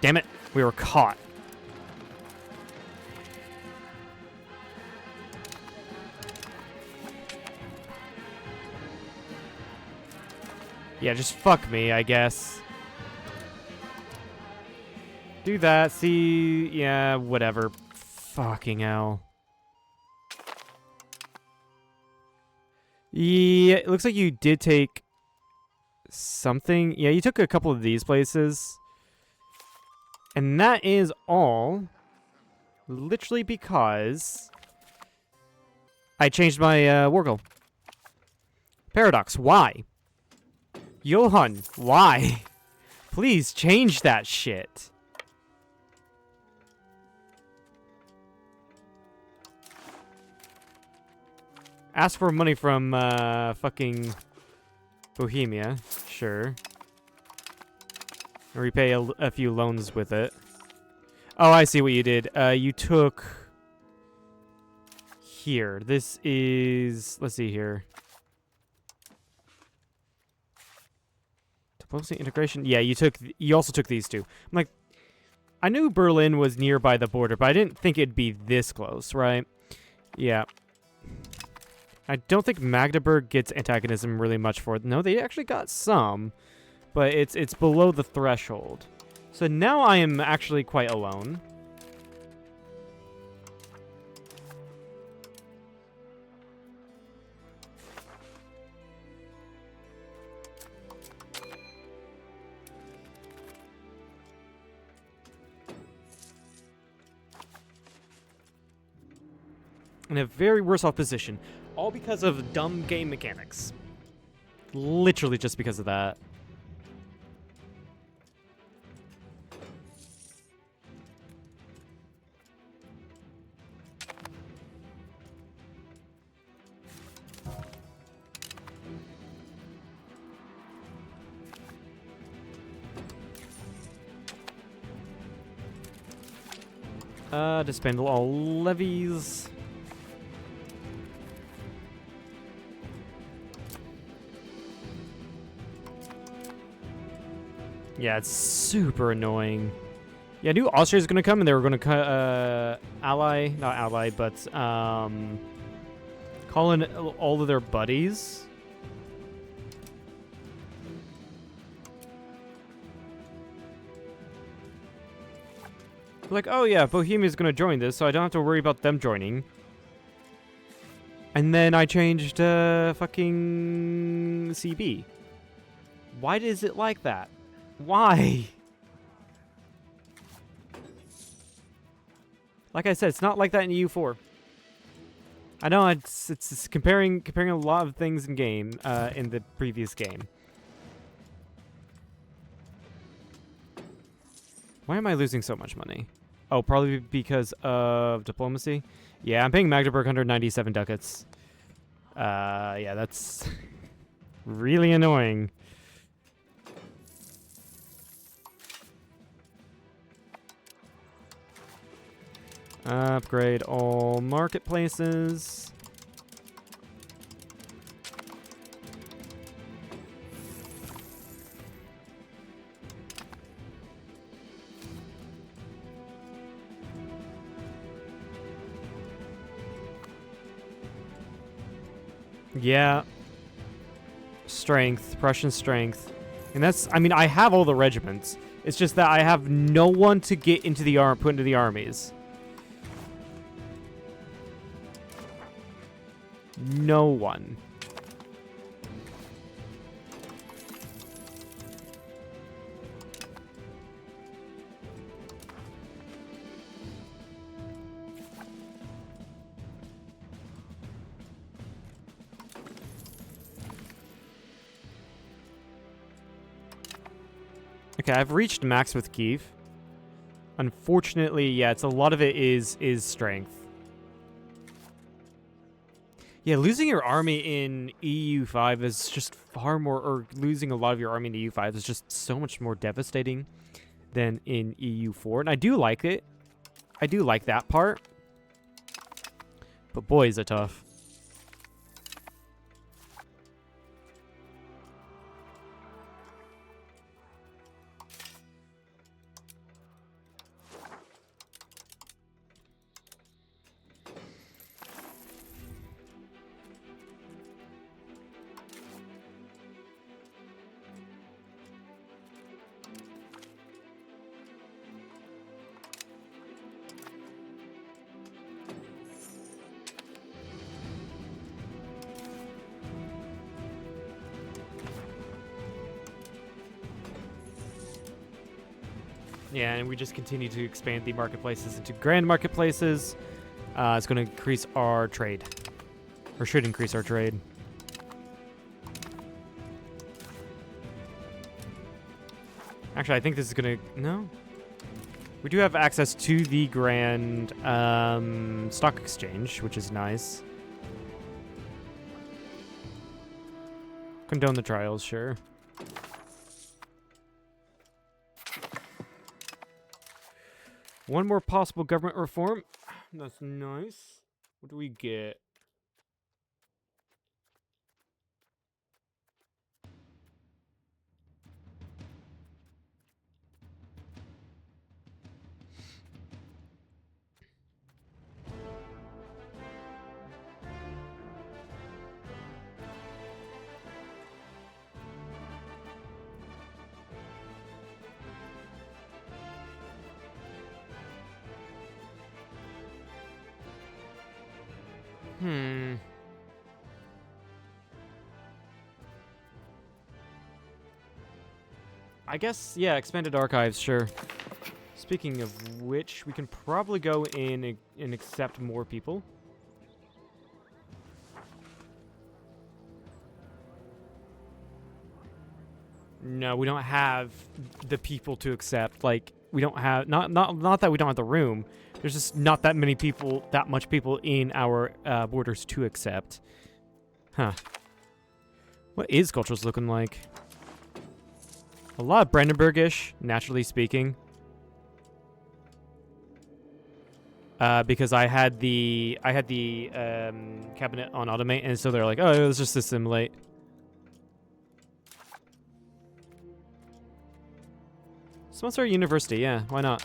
Damn it. We were caught. Yeah, just fuck me, I guess. Do that. See... Yeah, whatever. Fucking hell. Yeah, it looks like you did take something. Yeah, you took a couple of these places. And that is all literally because I changed my war goal. Paradox, why? Johan, why? Please change that shit. Ask for money from fucking Bohemia, sure. Repay a few loans with it. Oh, I see what you did. You took here. This is, let's see here. Diplomacy integration. Yeah, you also took these two. I'm like, I knew Berlin was nearby the border, but I didn't think it'd be this close, right? Yeah. I don't think Magdeburg gets antagonism really much for it. No, they actually got some, but it's below the threshold. So now I am actually quite alone. In a very worse off position. All because of dumb game mechanics. Literally just because of that. Disbandle all levies. Yeah, it's super annoying. Yeah, I knew Austria's gonna come and they were gonna not ally, but call in all of their buddies. Like, oh yeah, Bohemia's gonna join this, so I don't have to worry about them joining. And then I changed fucking CB. Why is it like that? Why? Like I said, it's not like that in EU4. I know it's comparing a lot of things in game in the previous game. Why am I losing so much money? Oh, probably because of diplomacy. Yeah, I'm paying Magdeburg 197 ducats. Yeah, that's really annoying. Upgrade all marketplaces. Yeah. Strength, Prussian strength. And that's, I mean, I have all the regiments. It's just that I have no one to get into the put into the armies. No one. Okay, I've reached max with Kiev. Unfortunately, yeah, it's a lot of it is strength. Yeah, losing your army in EU5 is just far more, or losing a lot of your army in EU5 is just so much more devastating than in EU4. And I do like it. I do like that part. But boy, is it tough. Yeah, and we just continue to expand the marketplaces into grand marketplaces. It's going to increase our trade. Or should increase our trade. Actually, I think this is going to... No? We do have access to the grand stock exchange, which is nice. Condone the trials, sure. One more possible government reform. That's nice. What do we get? I guess, yeah, expanded archives, sure. Speaking of which, we can probably go in and accept more people. No, we don't have the people to accept. Like, we don't have... Not that we don't have the room. There's just not that many people, that much people in our borders to accept. Huh. What is cultures looking like? A lot of Brandenburg-ish, naturally speaking. Because I had the cabinet on automate, and so they're like, oh, let's just assimilate. Sponsor a university, yeah, why not?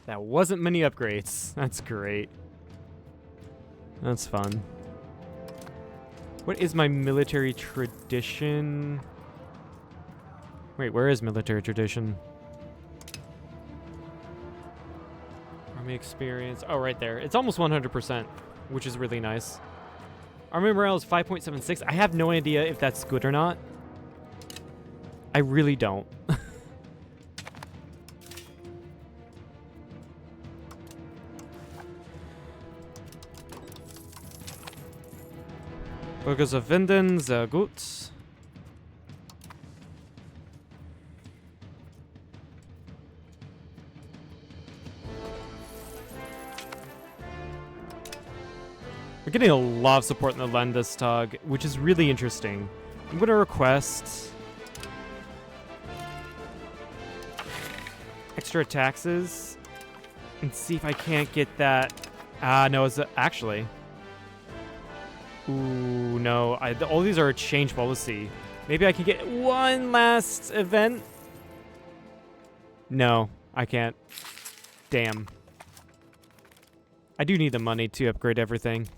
That wasn't many upgrades. That's great. That's fun. What is my military tradition? Wait, where is military tradition? Army experience. Oh, right there. It's almost 100%, which is really nice. Army morale is 5.76. I have no idea if that's good or not. I really don't. Burgers of Winden, sehr gut. We're getting a lot of support in the Landestag, which is really interesting. I'm going to request extra taxes and see if I can't get that. No, it's actually... Ooh, no. All these are a change policy. Maybe I can get one last event? No, I can't. Damn. I do need the money to upgrade everything.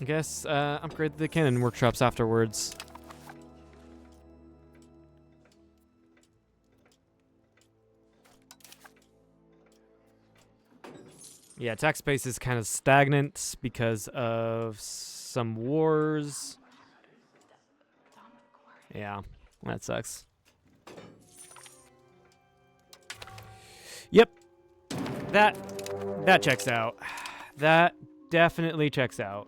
I guess upgrade the cannon workshops afterwards. Yeah, tax base is kind of stagnant because of some wars. Yeah, that sucks. Yep. That checks out. That definitely checks out.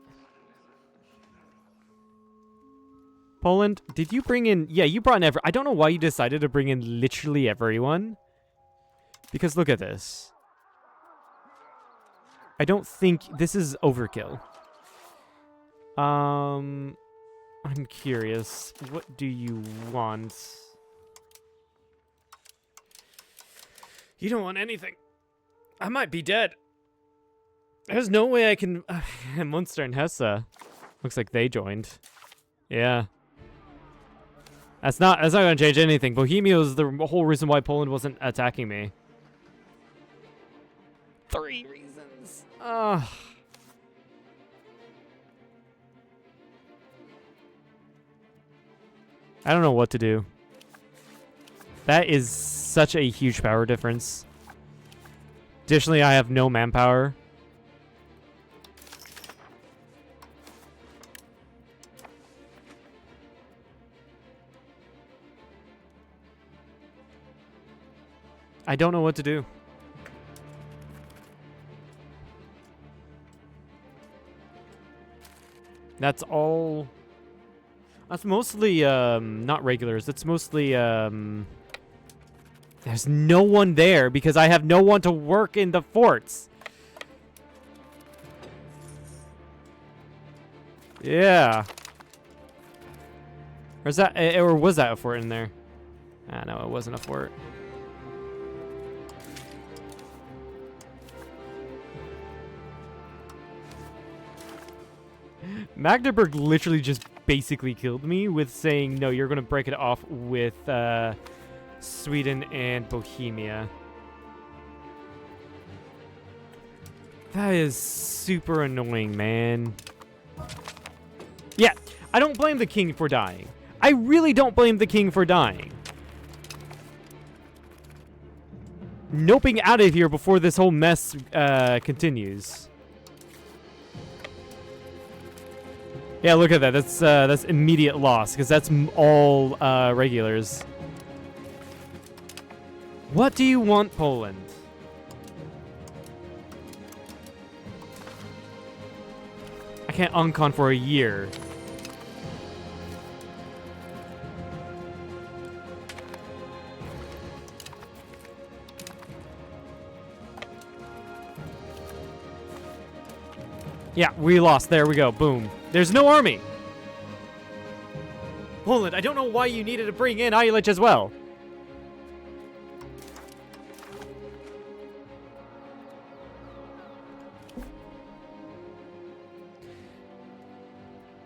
Poland, did you bring in... Yeah, you brought in I don't know why you decided to bring in literally everyone. Because look at this. I don't think... This is overkill. I'm curious. What do you want? You don't want anything. I might be dead. There's no way I can... Munster and Hesse. Looks like they joined. Yeah. That's not gonna change anything. Bohemia is the whole reason why Poland wasn't attacking me. 3 reasons. Ugh. I don't know what to do. That is such a huge power difference. Additionally, I have no manpower. I don't know what to do. That's all... That's mostly, not regulars. It's mostly, there's no one there because I have no one to work in the forts. Yeah. Or is that, or was that a fort in there? Ah, no, it wasn't a fort. Magdeburg literally just basically killed me with saying, no, you're going to break it off with Sweden and Bohemia. That is super annoying, man. Yeah, I don't blame the king for dying. I really don't blame the king for dying. Noping out of here before this whole mess continues. Yeah, look at that. That's immediate loss because that's all regulars. What do you want, Poland? I can't uncon for a year. Yeah, we lost. There we go. Boom. There's no army. Poland, I don't know why you needed to bring in Eilich as well.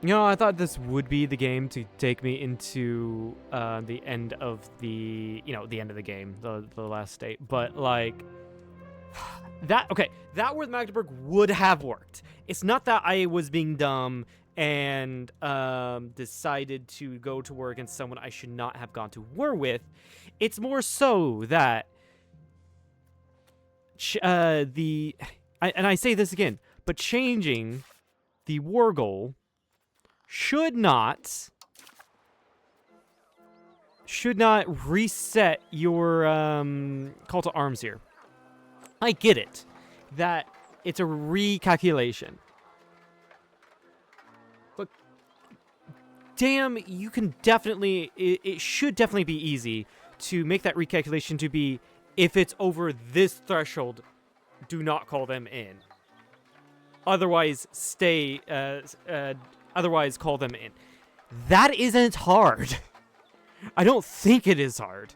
You know, I thought this would be the game to take me into the end of the, the end of the game, the last state. But, like, that with Magdeburg would have worked. It's not that I was being dumb and decided to go to war against someone I should not have gone to war with. It's more so that and I say this again, but changing the war goal should not reset your call to arms here. I get it that it's a recalculation, but damn, you can definitely, it should definitely be easy to make that recalculation to be, if it's over this threshold, do not call them in. Otherwise, otherwise call them in. That isn't hard. I don't think it is hard.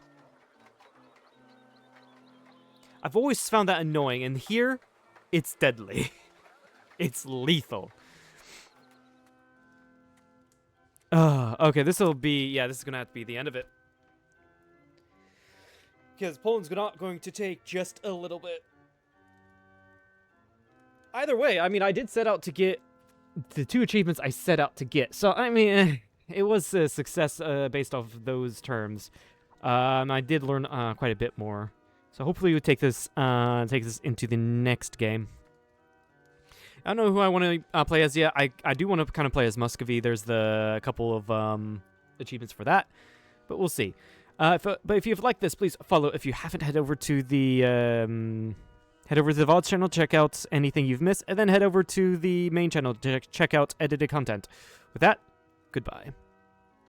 I've always found that annoying, and here, it's deadly. It's lethal. Okay, this is gonna have to be the end of it. Because Poland's not going to take just a little bit. Either way, I mean, I did set out to get the 2 achievements I set out to get. So, I mean, it was a success based off of those terms. I did learn quite a bit more. So hopefully we take this into the next game. I don't know who I want to play as yet. I do want to kind of play as Muscovy. There's the couple of achievements for that, but we'll see. But if you've liked this, please follow. If you haven't, head over to the VODs channel, check out anything you've missed, and then head over to the main channel to check out edited content. With that, goodbye.